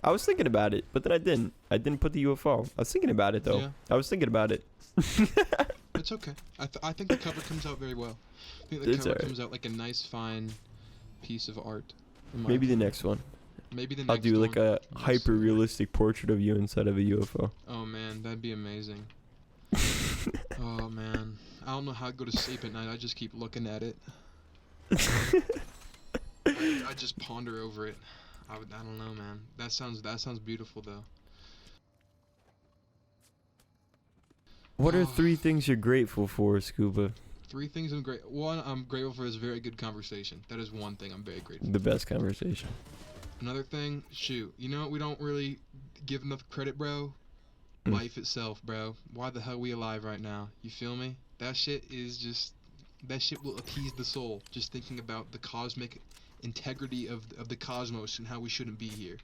[SPEAKER 2] I was thinking about it, but then I didn't. I didn't put the UFO. I was thinking about it though.
[SPEAKER 1] Yeah.
[SPEAKER 2] I was thinking about it.
[SPEAKER 1] It's okay. I think the cover comes out very well. I think the cover comes out like a nice, fine piece of art.
[SPEAKER 2] Maybe the next one.
[SPEAKER 1] Maybe the next
[SPEAKER 2] I'll do like
[SPEAKER 1] one.
[SPEAKER 2] a hyper-realistic portrait of you inside of a UFO.
[SPEAKER 1] Oh man, that'd be amazing. Oh man, I don't know how I go to sleep at night. I just keep looking at it. I just ponder over it. I don't know, man. That sounds beautiful though.
[SPEAKER 2] What are 3 things you're grateful for, Scuba?
[SPEAKER 1] 3 things I'm grateful. One, I'm grateful for is very good conversation. That is one thing I'm very grateful for.
[SPEAKER 2] The best conversation.
[SPEAKER 1] Another thing, shoot. You know what we don't really give enough credit, bro? Life itself, bro. Why the hell are we alive right now? You feel me? That shit will appease the soul. Just thinking about the cosmic integrity of the cosmos and how we shouldn't be here.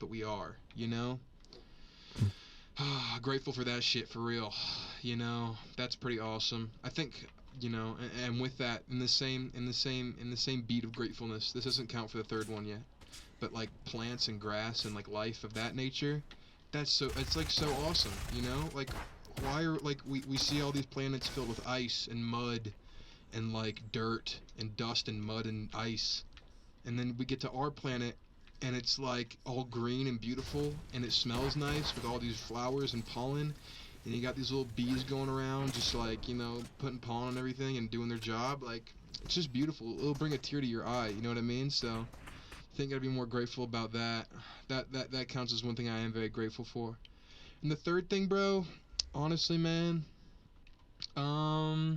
[SPEAKER 1] But we are, you know? Grateful for that shit, for real. You know, that's pretty awesome. I think, you know, and with that, in the same beat of gratefulness, this doesn't count for the third one yet. But like plants and grass and like life of that nature, it's like so awesome, you know? Like why are like we see all these planets filled with ice and mud and like dirt and dust and mud and ice, and then we get to our planet and it's like all green and beautiful and it smells nice with all these flowers and pollen, and you got these little bees going around just like, you know, putting pollen on everything and doing their job. Like, it's just beautiful. It'll bring a tear to your eye, you know what I mean? So I think I'd be more grateful about that. That counts as one thing I am very grateful for. And the third thing, bro, honestly, man, I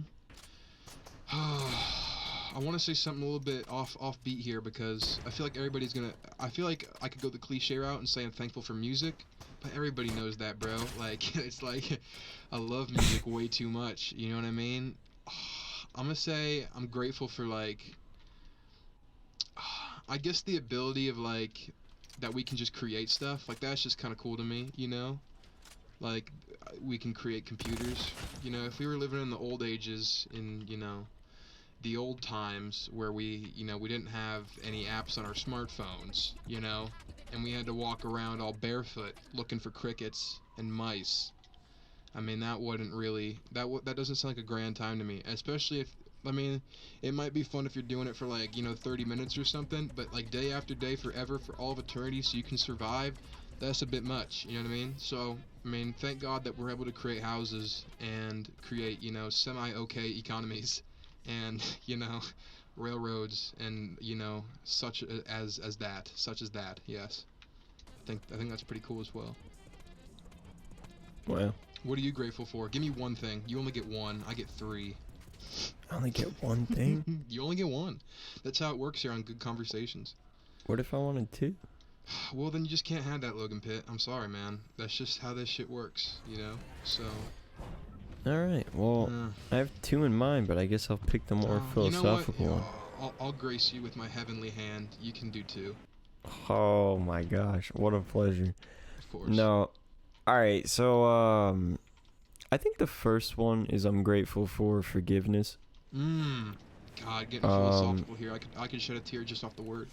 [SPEAKER 1] want to say something a little bit off beat here because I feel like everybody's gonna. I feel like I could go the cliche route and say I'm thankful for music, but everybody knows that, bro. Like, it's like I love music way too much. You know what I mean? I'm gonna say I'm grateful for, like, I guess the ability of, like, that we can just create stuff. Like, that's just kind of cool to me, you know? Like, we can create computers. You know, if we were living in the old ages, in, you know, the old times where we, you know, we didn't have any apps on our smartphones, you know, and we had to walk around all barefoot looking for crickets and mice. I mean, that wouldn't really, that doesn't sound like a grand time to me, especially if, I mean, it might be fun if you're doing it for, like, you know, 30 minutes or something, but like day after day, forever, for all of eternity, so you can survive, that's a bit much, you know what I mean? So, I mean, thank God that we're able to create houses and create, you know, semi-okay economies and, you know, railroads and, you know, such as that, yes. I think that's pretty cool as well.
[SPEAKER 2] Wow.
[SPEAKER 1] What are you grateful for? Give me one thing. You only get one. I get three.
[SPEAKER 2] I only get one thing?
[SPEAKER 1] You only get one. That's how it works here on Good Conversations.
[SPEAKER 2] What if I wanted two?
[SPEAKER 1] Well, then you just can't have that, Logan Pitt. I'm sorry, man. That's just how this shit works, you know? So...
[SPEAKER 2] Alright, well, I have two in mind, but I guess I'll pick the more philosophical
[SPEAKER 1] you know
[SPEAKER 2] one.
[SPEAKER 1] I'll grace you with my heavenly hand. You can do two.
[SPEAKER 2] Oh my gosh, what a pleasure.
[SPEAKER 1] Of course.
[SPEAKER 2] No, alright, so, I think the first one is I'm grateful for forgiveness.
[SPEAKER 1] God, getting philosophical here. I could shed a tear just off the word.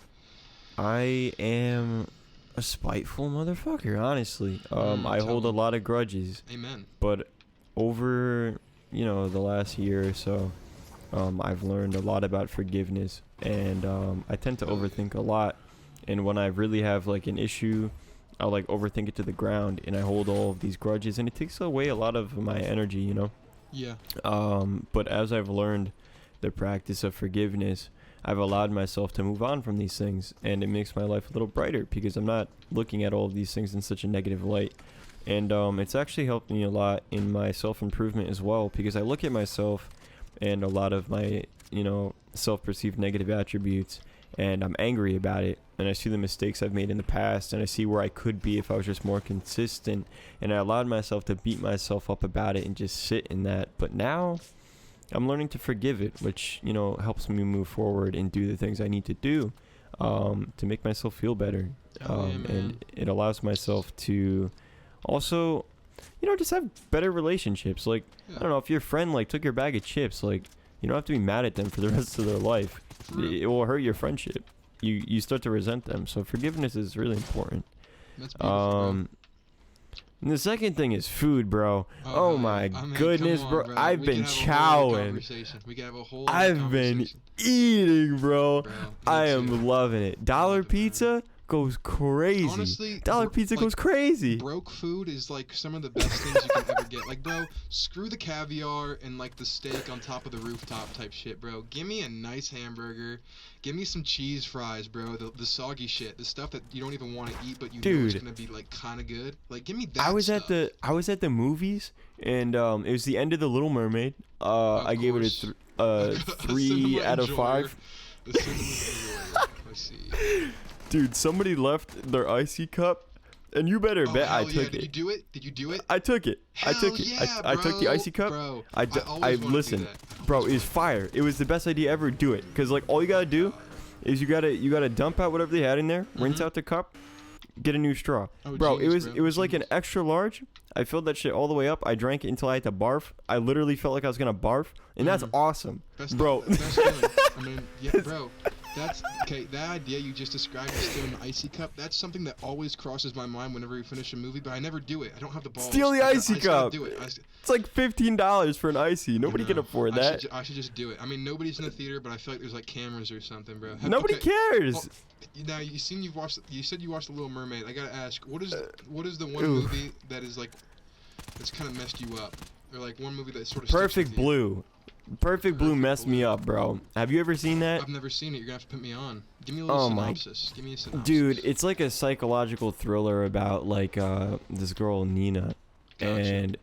[SPEAKER 2] I am a spiteful motherfucker, honestly. I hold a lot of grudges.
[SPEAKER 1] Amen.
[SPEAKER 2] But over, you know, the last year or so, I've learned a lot about forgiveness, and I tend to overthink a lot, and when I really have, like, an issue, I'll, like, overthink it to the ground, and I hold all of these grudges, and it takes away a lot of my energy, you know?
[SPEAKER 1] Yeah.
[SPEAKER 2] But as I've learned the practice of forgiveness, I've allowed myself to move on from these things, and it makes my life a little brighter, because I'm not looking at all of these things in such a negative light. And it's actually helped me a lot in my self-improvement as well, because I look at myself and a lot of my, you know, self-perceived negative attributes, and I'm angry about it, and I see the mistakes I've made in the past, and I see where I could be if I was just more consistent, and I allowed myself to beat myself up about it and just sit in that. But now I'm learning to forgive it, which, you know, helps me move forward and do the things I need to do to make myself feel better. And it allows myself to also, you know, just have better relationships. Like, I don't know, if your friend, like, took your bag of chips, like, you don't have to be mad at them for the rest of their life. It will hurt your friendship. You start to resent them. So forgiveness is really important.
[SPEAKER 1] That's beautiful,
[SPEAKER 2] And the second thing is food, bro. Oh my goodness,
[SPEAKER 1] bro.
[SPEAKER 2] I've been chowing.
[SPEAKER 1] We can have a whole
[SPEAKER 2] I've been eating, bro. I am loving it. Dollar pizza goes crazy.
[SPEAKER 1] Honestly,
[SPEAKER 2] Dollar pizza goes crazy.
[SPEAKER 1] Broke food is like some of the best things you can ever get. Like, bro, screw the caviar and like the steak on top of the rooftop type shit, bro. Give me a nice hamburger. Give me some cheese fries, bro. The soggy shit, the stuff that you don't even want to eat, but you know it's gonna be like kind of good. Like, give me that.
[SPEAKER 2] I was at the movies, and it was the end of The Little Mermaid. I gave it a 3 out of 5. Let's see. Dude, somebody left their icy cup, and you better bet I took it.
[SPEAKER 1] Did you do it? Did you do it?
[SPEAKER 2] I took it.
[SPEAKER 1] I took
[SPEAKER 2] the icy cup.
[SPEAKER 1] Bro,
[SPEAKER 2] I listen, bro. It was fire. It was the best idea ever. Do it, cause like all you gotta do is you gotta dump out whatever they had in there, rinse out the cup, get a new straw. Bro, it was like an extra large. I filled that shit all the way up. I drank it until I had to barf. I literally felt like I was gonna barf, and that's awesome, bro.
[SPEAKER 1] Best feeling. I mean, yeah, bro. That's okay. That idea you just described of stealing the icy cup. That's something that always crosses my mind whenever we finish a movie, but I never do it. I don't have the balls.
[SPEAKER 2] Steal the icy
[SPEAKER 1] I just gotta
[SPEAKER 2] cup.
[SPEAKER 1] do it.
[SPEAKER 2] It's like $15 for an icy. Nobody can afford that.
[SPEAKER 1] I should just do it. I mean, nobody's in the theater, but I feel like there's like cameras or something, bro.
[SPEAKER 2] Nobody cares.
[SPEAKER 1] Oh, now you said you watched The Little Mermaid. I gotta ask, what is the one movie that is like that's kind of messed you up, or like one movie that sort of
[SPEAKER 2] Perfect Blue. Perfect Blue messed me up, bro. Have you ever seen that?
[SPEAKER 1] I've never seen it. You're gonna have to put me on. Give me a little synopsis. Give me a synopsis.
[SPEAKER 2] Dude, it's like a psychological thriller about like this girl Nina, and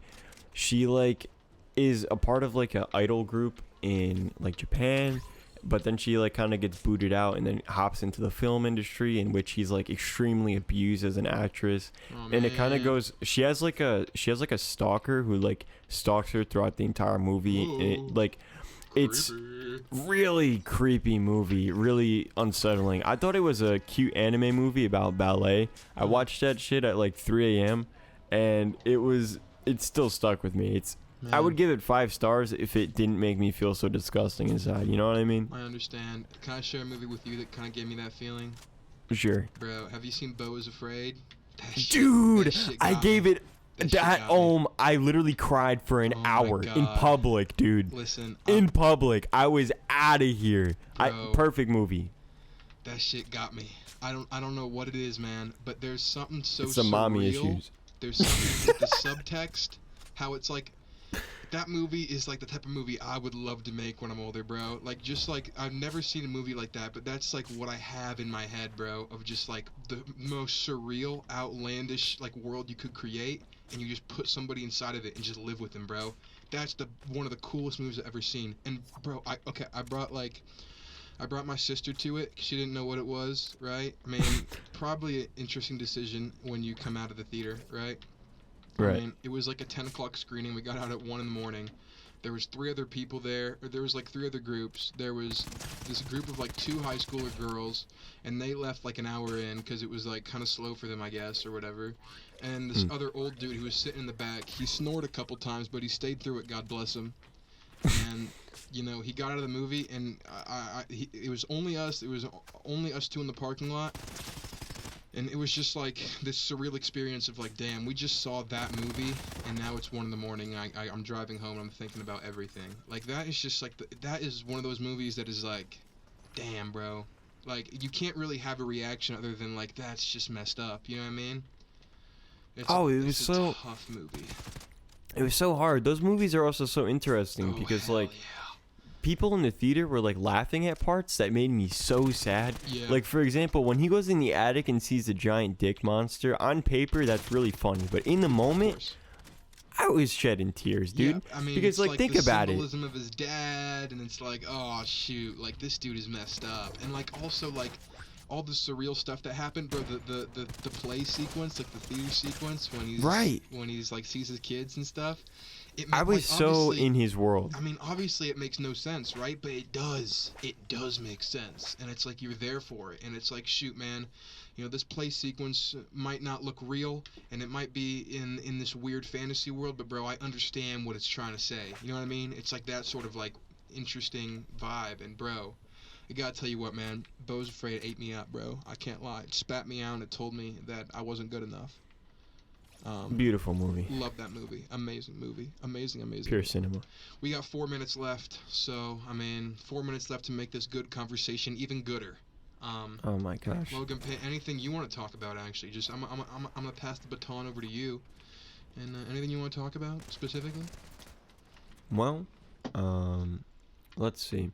[SPEAKER 2] she like is a part of like an idol group in like Japan, but then she like kind of gets booted out and then hops into the film industry, in which she's like extremely abused as an actress. And it kind of goes, she has like a stalker who like stalks her throughout the entire movie. And it, like it's really creepy movie, really unsettling. I thought it was a cute anime movie about ballet. I watched that shit at like 3 a.m. and it still stuck with me. I would give it 5 stars if it didn't make me feel so disgusting inside. You know what I mean?
[SPEAKER 1] I understand. Can I share a movie with you that kind of gave me that feeling?
[SPEAKER 2] Sure.
[SPEAKER 1] Bro, have you seen Beau is Afraid?
[SPEAKER 2] Dude, I gave it that. I literally cried for an hour in public, dude.
[SPEAKER 1] Listen,
[SPEAKER 2] in public, I was out of here.
[SPEAKER 1] Bro,
[SPEAKER 2] perfect movie.
[SPEAKER 1] That shit got me. I don't know what it is, man, but there's something so
[SPEAKER 2] it's some
[SPEAKER 1] surreal.
[SPEAKER 2] Mommy issues.
[SPEAKER 1] There's something with the subtext, how it's like. That movie is like the type of movie I would love to make when I'm older, bro. Like, just like, I've never seen a movie like that, but that's like what I have in my head, bro, of just like the most surreal, outlandish like world you could create, and you just put somebody inside of it and just live with them, bro. That's one of the coolest movies I've ever seen. And bro, I brought my sister to it 'cause she didn't know what it was, right? I mean, probably an interesting decision when you come out of the theater, right?
[SPEAKER 2] Right.
[SPEAKER 1] I mean, it was like a 10 o'clock screening. We got out at 1 in the morning. There was 3 other people there, or there was like 3 other groups. There was this group of like 2 high schooler girls, and they left like an hour in because it was like kind of slow for them, I guess, or whatever. And this other old dude who was sitting in the back, he snored a couple times, but he stayed through it, God bless him. And you know, he got out of the movie, and it was only us. It was only us 2 in the parking lot. And it was just like this surreal experience of like, damn, we just saw that movie, and now it's 1 in the morning. I'm driving home, and I'm thinking about everything. Like, that is just like that is one of those movies that is like, damn, bro. Like, you can't really have a reaction other than like, that's just messed up. You know what I mean? It's a tough movie.
[SPEAKER 2] It was so hard. Those movies are also so interesting because like.
[SPEAKER 1] Yeah.
[SPEAKER 2] People in the theater were like laughing at parts that made me so sad.
[SPEAKER 1] Yeah.
[SPEAKER 2] Like, for example, when he goes in the attic and sees the giant dick monster, on paper that's really funny, but in the moment I was shedding tears, dude.
[SPEAKER 1] Yeah, I mean,
[SPEAKER 2] because like think about it.
[SPEAKER 1] The symbolism of his dad, and it's like, oh shoot, like this dude is messed up, and like also like all the surreal stuff that happened, bro. The play sequence, like the theater sequence when he's like sees his kids and stuff.
[SPEAKER 2] I was so in his world.
[SPEAKER 1] I mean, obviously it makes no sense, right? But it does. It does make sense, and it's like you're there for it, and it's like, shoot, man. You know, this play sequence might not look real, and it might be in this weird fantasy world, but bro, I understand what it's trying to say. You know what I mean? It's like that sort of like interesting vibe, and bro, I gotta tell you what, man, Beau's Afraid ate me up, bro. I can't lie. It spat me out, and it told me that I wasn't good enough.
[SPEAKER 2] Beautiful movie.
[SPEAKER 1] Love that movie. Amazing movie. Amazing.
[SPEAKER 2] Pure cinema.
[SPEAKER 1] We got 4 minutes left, so I mean, 4 minutes left to make this good conversation even gooder.
[SPEAKER 2] Oh my gosh.
[SPEAKER 1] Logan, anything you want to talk about? Actually, just I'm gonna pass the baton over to you. And anything you want to talk about specifically?
[SPEAKER 2] Well, let's see.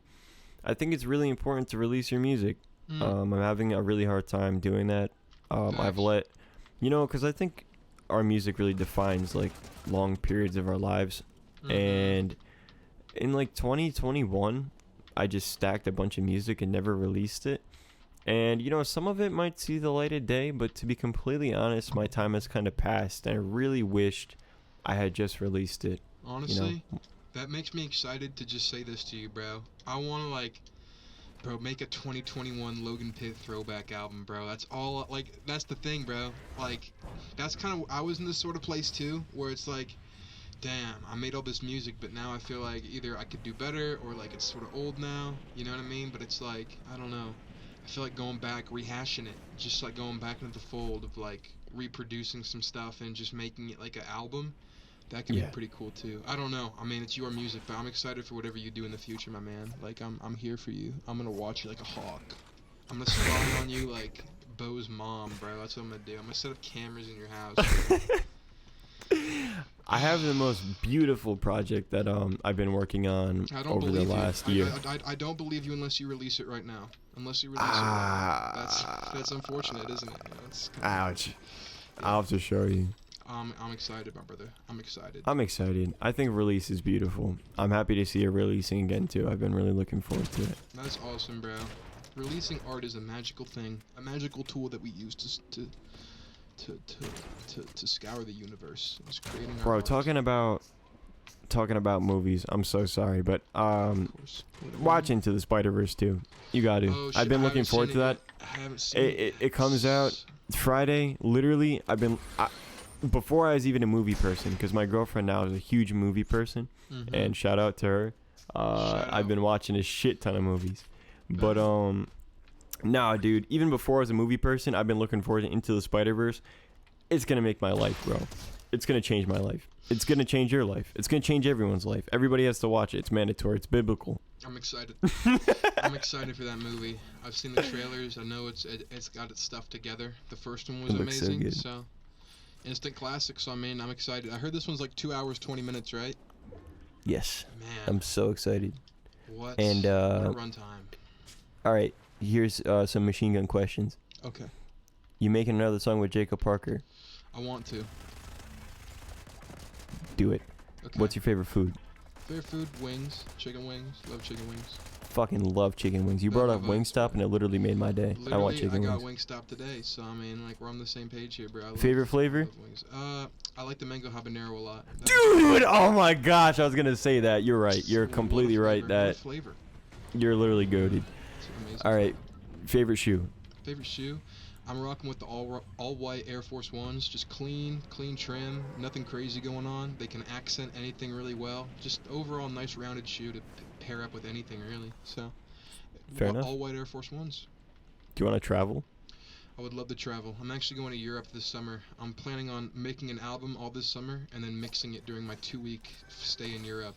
[SPEAKER 2] I think it's really important to release your music. I'm having a really hard time doing that. Because I think our music really defines like long periods of our lives. And in like 2021, I just stacked a bunch of music and never released it. And you know, some of it might see the light of day, but to be completely honest, my time has kind of passed, and I really wished I had just released it.
[SPEAKER 1] Honestly, that makes me excited to just say this to you, bro. I want to like, bro, make a 2021 Logan PITT throwback album, bro. That's all, like, that's the thing, bro. Like, that's kind of, I was in this sort of place too, where it's like, damn, I made all this music, but now I feel like either I could do better, or like it's sort of old now, you know what I mean? But it's like, I don't know. I feel like going back, rehashing it, just like going back into the fold of like reproducing some stuff and just making it like an album. That could be
[SPEAKER 2] Yeah.
[SPEAKER 1] pretty cool too. I don't know. I mean, it's your music, but I'm excited for whatever you do in the future, my man. Like I'm here for you. I'm gonna watch you like a hawk. I'm gonna spy on you like Beau's mom, bro. That's what I'm gonna do. I'm gonna set up cameras in your house.
[SPEAKER 2] I have the most beautiful project that I've been working on
[SPEAKER 1] I don't
[SPEAKER 2] over the
[SPEAKER 1] believe
[SPEAKER 2] last
[SPEAKER 1] you.
[SPEAKER 2] year.
[SPEAKER 1] I don't believe you unless you release it right now. Unless you release it
[SPEAKER 2] Ah.
[SPEAKER 1] right now. That's unfortunate, isn't it? You know, it's kinda,
[SPEAKER 2] Ouch. I'll have to show you.
[SPEAKER 1] I'm excited, my brother. I'm excited.
[SPEAKER 2] I'm excited. I think release is beautiful. I'm happy to see it releasing again too. I've been really looking forward to it.
[SPEAKER 1] That's awesome, bro. Releasing art is a magical thing, a magical tool that we use to scour the universe. Just creating our
[SPEAKER 2] Bro,
[SPEAKER 1] art.
[SPEAKER 2] talking about movies. I'm so sorry, but
[SPEAKER 1] Of course.
[SPEAKER 2] watch Into the Spider-Verse too. You got to.
[SPEAKER 1] Oh, shit,
[SPEAKER 2] I've been
[SPEAKER 1] I
[SPEAKER 2] looking
[SPEAKER 1] haven't
[SPEAKER 2] forward
[SPEAKER 1] seen
[SPEAKER 2] to
[SPEAKER 1] it
[SPEAKER 2] that.
[SPEAKER 1] yet. I haven't seen
[SPEAKER 2] It comes out Friday. Literally, before I was even a movie person, because my girlfriend now is a huge movie person,
[SPEAKER 1] Mhm.
[SPEAKER 2] and shout out to her.
[SPEAKER 1] Shout
[SPEAKER 2] I've
[SPEAKER 1] out.
[SPEAKER 2] been watching a shit ton of movies, but nah, dude. Even before I was a movie person, I've been looking forward to Into the Spider-Verse. It's gonna make my life, bro. It's gonna change my life. It's gonna change your life. It's gonna change everyone's life. Everybody has to watch it. It's mandatory. It's biblical.
[SPEAKER 1] I'm excited. I'm excited for that movie. I've seen the trailers. I know it's got its stuff together. The first one was
[SPEAKER 2] It looks so
[SPEAKER 1] amazing.
[SPEAKER 2] good.
[SPEAKER 1] So instant classic. So I mean, I'm excited. I heard this one's like 2 hours 20 minutes, right?
[SPEAKER 2] Yes,
[SPEAKER 1] Man,
[SPEAKER 2] I'm so excited.
[SPEAKER 1] what?
[SPEAKER 2] And
[SPEAKER 1] what a runtime.
[SPEAKER 2] all right, here's some machine gun questions.
[SPEAKER 1] Okay,
[SPEAKER 2] You making another song with Jacob Parker?
[SPEAKER 1] I want to.
[SPEAKER 2] Do it.
[SPEAKER 1] Okay.
[SPEAKER 2] What's your favorite food?
[SPEAKER 1] favorite food? Wings, chicken wings. Love chicken wings.
[SPEAKER 2] Fucking love chicken wings. You
[SPEAKER 1] I
[SPEAKER 2] brought up
[SPEAKER 1] love it.
[SPEAKER 2] Wingstop and it literally made my day. I want
[SPEAKER 1] Literally,
[SPEAKER 2] chicken
[SPEAKER 1] got
[SPEAKER 2] wings.
[SPEAKER 1] Wingstop today, so I mean, like we're on the same page here, bro. I love,
[SPEAKER 2] Favorite flavor?
[SPEAKER 1] love wings. I like the mango habanero a lot.
[SPEAKER 2] Dude, oh my gosh, I was gonna say that. You're right. You're
[SPEAKER 1] What a
[SPEAKER 2] completely right.
[SPEAKER 1] flavor, what a
[SPEAKER 2] That
[SPEAKER 1] flavor.
[SPEAKER 2] you're literally goated.
[SPEAKER 1] It's an amazing
[SPEAKER 2] All right,
[SPEAKER 1] flavor.
[SPEAKER 2] favorite shoe.
[SPEAKER 1] Favorite shoe? I'm rocking with the all white Air Force Ones. Just clean trim. Nothing crazy going on. They can accent anything really well. Just overall nice rounded shoe to pair up with anything really. So
[SPEAKER 2] Fair enough.
[SPEAKER 1] all white Air Force Ones.
[SPEAKER 2] Do you want to travel?
[SPEAKER 1] I would love to travel. I'm actually going to Europe this summer. I'm planning on making an album all this summer and then mixing it during my 2-week stay in Europe.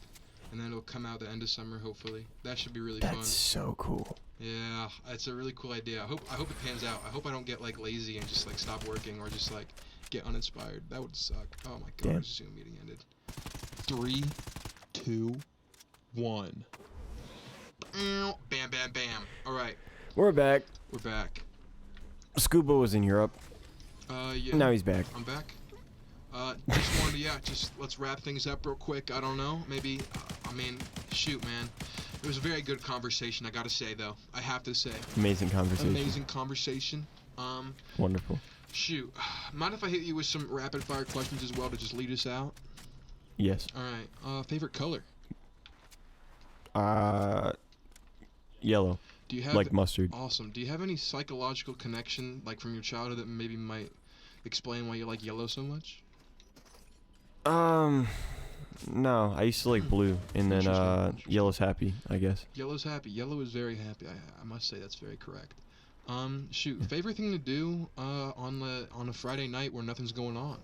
[SPEAKER 1] And then it'll come out the end of summer, hopefully. That should be really fun.
[SPEAKER 2] That's so cool.
[SPEAKER 1] Yeah, it's a really cool idea. I hope it pans out. I hope I don't get like lazy and just like stop working or just like get uninspired. That would suck. Oh my god,
[SPEAKER 2] Damn.
[SPEAKER 1] Zoom meeting ended. 3, 2, 1. Bam, bam, bam. All right,
[SPEAKER 2] We're back.
[SPEAKER 1] we're back.
[SPEAKER 2] Scuba was in Europe.
[SPEAKER 1] Yeah.
[SPEAKER 2] Now he's back.
[SPEAKER 1] I'm back. Just wanted to, just let's wrap things up real quick. I don't know, maybe, I mean, shoot, man. It was a very good conversation, I gotta say, though. I have to say.
[SPEAKER 2] Amazing conversation.
[SPEAKER 1] Amazing conversation.
[SPEAKER 2] Wonderful.
[SPEAKER 1] Shoot. Mind if I hit you with some rapid fire questions as well to just lead us out?
[SPEAKER 2] Yes.
[SPEAKER 1] Alright. Favorite color?
[SPEAKER 2] Yellow.
[SPEAKER 1] Do you have
[SPEAKER 2] Like mustard.
[SPEAKER 1] Awesome. Do you have any psychological connection, like from your childhood, that maybe might explain why you like yellow so much?
[SPEAKER 2] No. I used to like blue, and then
[SPEAKER 1] Interesting.
[SPEAKER 2] yellow's happy, I guess.
[SPEAKER 1] Yellow's happy. Yellow is very happy. I must say that's very correct. Shoot. Favorite thing to do on a Friday night where nothing's going on?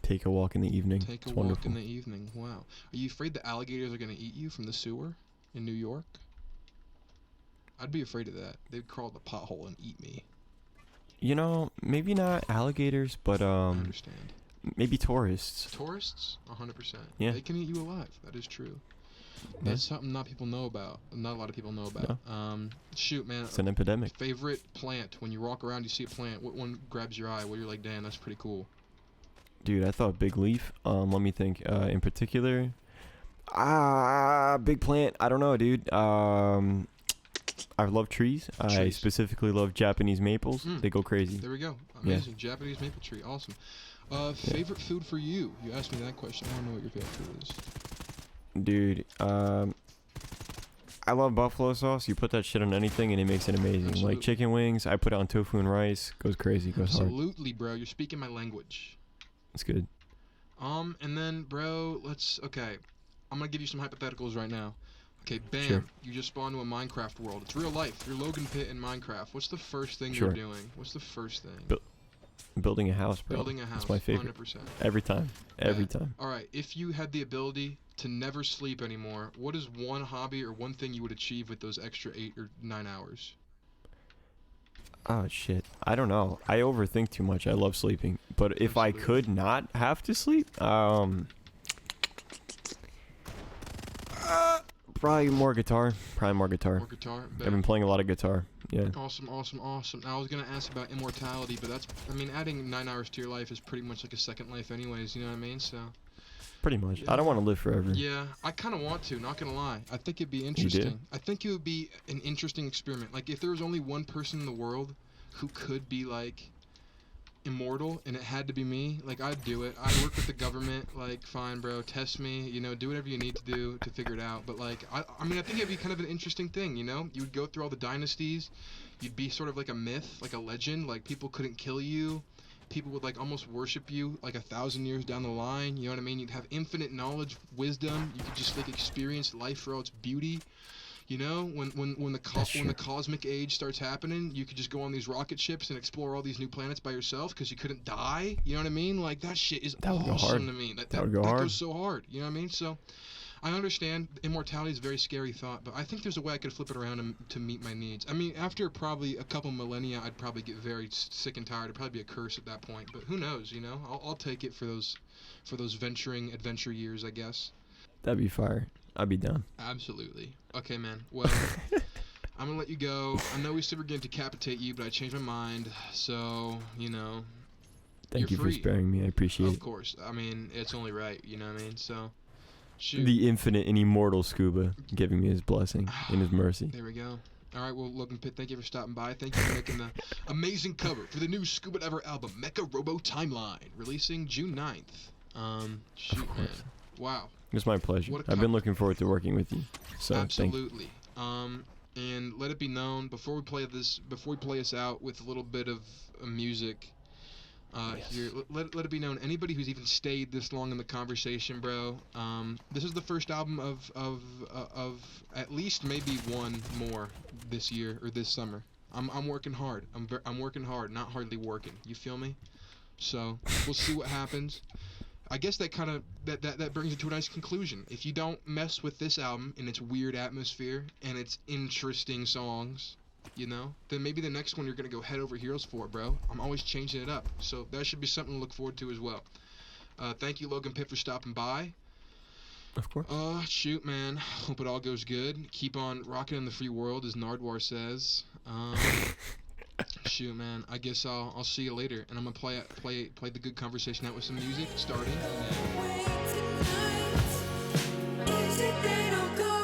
[SPEAKER 2] Take a walk in the evening.
[SPEAKER 1] Take a
[SPEAKER 2] It's
[SPEAKER 1] walk
[SPEAKER 2] wonderful.
[SPEAKER 1] in the evening. Wow. Are you afraid the alligators are gonna eat you from the sewer in New York? I'd be afraid of that. They'd crawl the pothole and eat me.
[SPEAKER 2] You know, maybe not alligators, but
[SPEAKER 1] I understand.
[SPEAKER 2] maybe tourists.
[SPEAKER 1] Tourists, 100%.
[SPEAKER 2] Yeah.
[SPEAKER 1] They can eat you alive. That is true.
[SPEAKER 2] Yeah.
[SPEAKER 1] That's something not people know about. Not a lot of people know about. Shoot, man.
[SPEAKER 2] It's an epidemic.
[SPEAKER 1] Favorite plant? When you walk around, you see a plant. What one grabs your eye? Where you're like, damn, that's pretty cool.
[SPEAKER 2] Dude, I thought big leaf. Let me think. In particular, big plant. I don't know, dude. I love trees. I
[SPEAKER 1] Trees.
[SPEAKER 2] specifically love Japanese maples.
[SPEAKER 1] Mm.
[SPEAKER 2] They go crazy.
[SPEAKER 1] There we go.
[SPEAKER 2] Yeah.
[SPEAKER 1] Amazing. Japanese maple tree. Awesome. Favorite food for you? You asked me that question. I don't know what your favorite food is.
[SPEAKER 2] Dude, I love buffalo sauce. You put that shit on anything and it makes it amazing.
[SPEAKER 1] Absolutely.
[SPEAKER 2] Like chicken wings, I put it on tofu and rice. Goes crazy. Goes hard.
[SPEAKER 1] Absolutely, bro. You're speaking my language.
[SPEAKER 2] It's good.
[SPEAKER 1] And then, bro, okay. I'm gonna give you some hypotheticals right now. Okay, bam.
[SPEAKER 2] Sure.
[SPEAKER 1] You just spawned into a Minecraft world. It's real life. You're Logan Pitt in Minecraft. What's the first thing
[SPEAKER 2] Sure.
[SPEAKER 1] you're doing? What's the first thing?
[SPEAKER 2] Building a house, bro.
[SPEAKER 1] Building a house.
[SPEAKER 2] That's my favorite.
[SPEAKER 1] 100%.
[SPEAKER 2] Every time. Every time.
[SPEAKER 1] All right. If you had the ability to never sleep anymore, what is one hobby or one thing you would achieve with those extra 8 or 9 hours?
[SPEAKER 2] Oh shit. I don't know. I overthink too much. I love sleeping. But if I
[SPEAKER 1] Absolutely.
[SPEAKER 2] could not have to sleep, probably more guitar. Probably more guitar.
[SPEAKER 1] Or guitar?
[SPEAKER 2] I've been playing a lot of guitar. Yeah.
[SPEAKER 1] Awesome, awesome, awesome. Now, I was going to ask about immortality, but that's, I mean, adding 9 hours to your life is pretty much like a second life anyways, you know what I mean? So,
[SPEAKER 2] Pretty much.
[SPEAKER 1] Yeah.
[SPEAKER 2] I don't want to live forever.
[SPEAKER 1] yeah, I kind of want to, not going to lie. I think it'd be
[SPEAKER 2] do?
[SPEAKER 1] interesting. I think it would be an interesting experiment. Like, if there was only one person in the world who could be, like, immortal, and it had to be me, like, I'd do it. I'd work with the government, like, fine, bro, test me, you know, do whatever you need to do to figure it out. But, like, I mean, I think it'd be kind of an interesting thing, you know? You would go through all the dynasties. You'd be sort of like a myth, like a legend. Like, people couldn't kill you. People would, like, almost worship you, like, 1,000 years down the line. You know what I mean? You'd have infinite knowledge, wisdom. You could just, like, experience life for all its beauty. You know, when the cosmic age starts happening, you could just go on these rocket ships and explore all these new planets by yourself because you couldn't die. You know what I mean? Like, that shit is
[SPEAKER 2] That would go hard.
[SPEAKER 1] awesome to me. That
[SPEAKER 2] would go hard.
[SPEAKER 1] goes so hard. You know what I mean? So, I understand immortality is a very scary thought, but I think there's a way I could flip it around to meet my needs. I mean, after probably a couple millennia, I'd probably get very sick and tired. It'd probably be a curse at that point. But who knows? You know, I'll take it for those adventure years, I guess.
[SPEAKER 2] That'd be fire. I'd be down.
[SPEAKER 1] Absolutely. Okay, man. Well, I'm gonna let you go. I know we said we're gonna decapitate you, but I changed my mind. So, you know,
[SPEAKER 2] Thank you
[SPEAKER 1] you're free.
[SPEAKER 2] for sparing me. I appreciate
[SPEAKER 1] Of
[SPEAKER 2] it.
[SPEAKER 1] course. I mean, it's only right. You know what I mean? So, shoot.
[SPEAKER 2] The infinite and immortal Scuba giving me his blessing and his mercy.
[SPEAKER 1] There we go. All right, well, Logan Pitt, thank you for stopping by. Thank you for making the amazing cover for the new Scuba Ever album, Mecha Robo Timeline, releasing June 9th. Shoot, man.
[SPEAKER 2] course.
[SPEAKER 1] Wow.
[SPEAKER 2] It's my pleasure.
[SPEAKER 1] What a
[SPEAKER 2] I've been looking forward to working with you. So thank you.
[SPEAKER 1] Absolutely. And let it be known before we play us out with a little bit of music.
[SPEAKER 2] Yes.
[SPEAKER 1] Here, let it be known. Anybody who's even stayed this long in the conversation, bro. This is the first album of at least maybe one more this year or this summer. I'm working hard. I'm working hard, not hardly working. You feel me? So we'll see what happens. I guess that kind of that brings it to a nice conclusion. If you don't mess with this album and its weird atmosphere and its interesting songs, you know, then maybe the next one you're gonna go head over heels for, bro. I'm always changing it up, so that should be something to look forward to as well. Thank you, Logan Pitt, for stopping by.
[SPEAKER 2] Of course.
[SPEAKER 1] Shoot, man. Hope it all goes good. Keep on rocking in the free world, as Nardwar says. Shoot, man. I guess I'll see you later, and I'm gonna play the good conversation out with some music starting now.
[SPEAKER 3] Music they don't go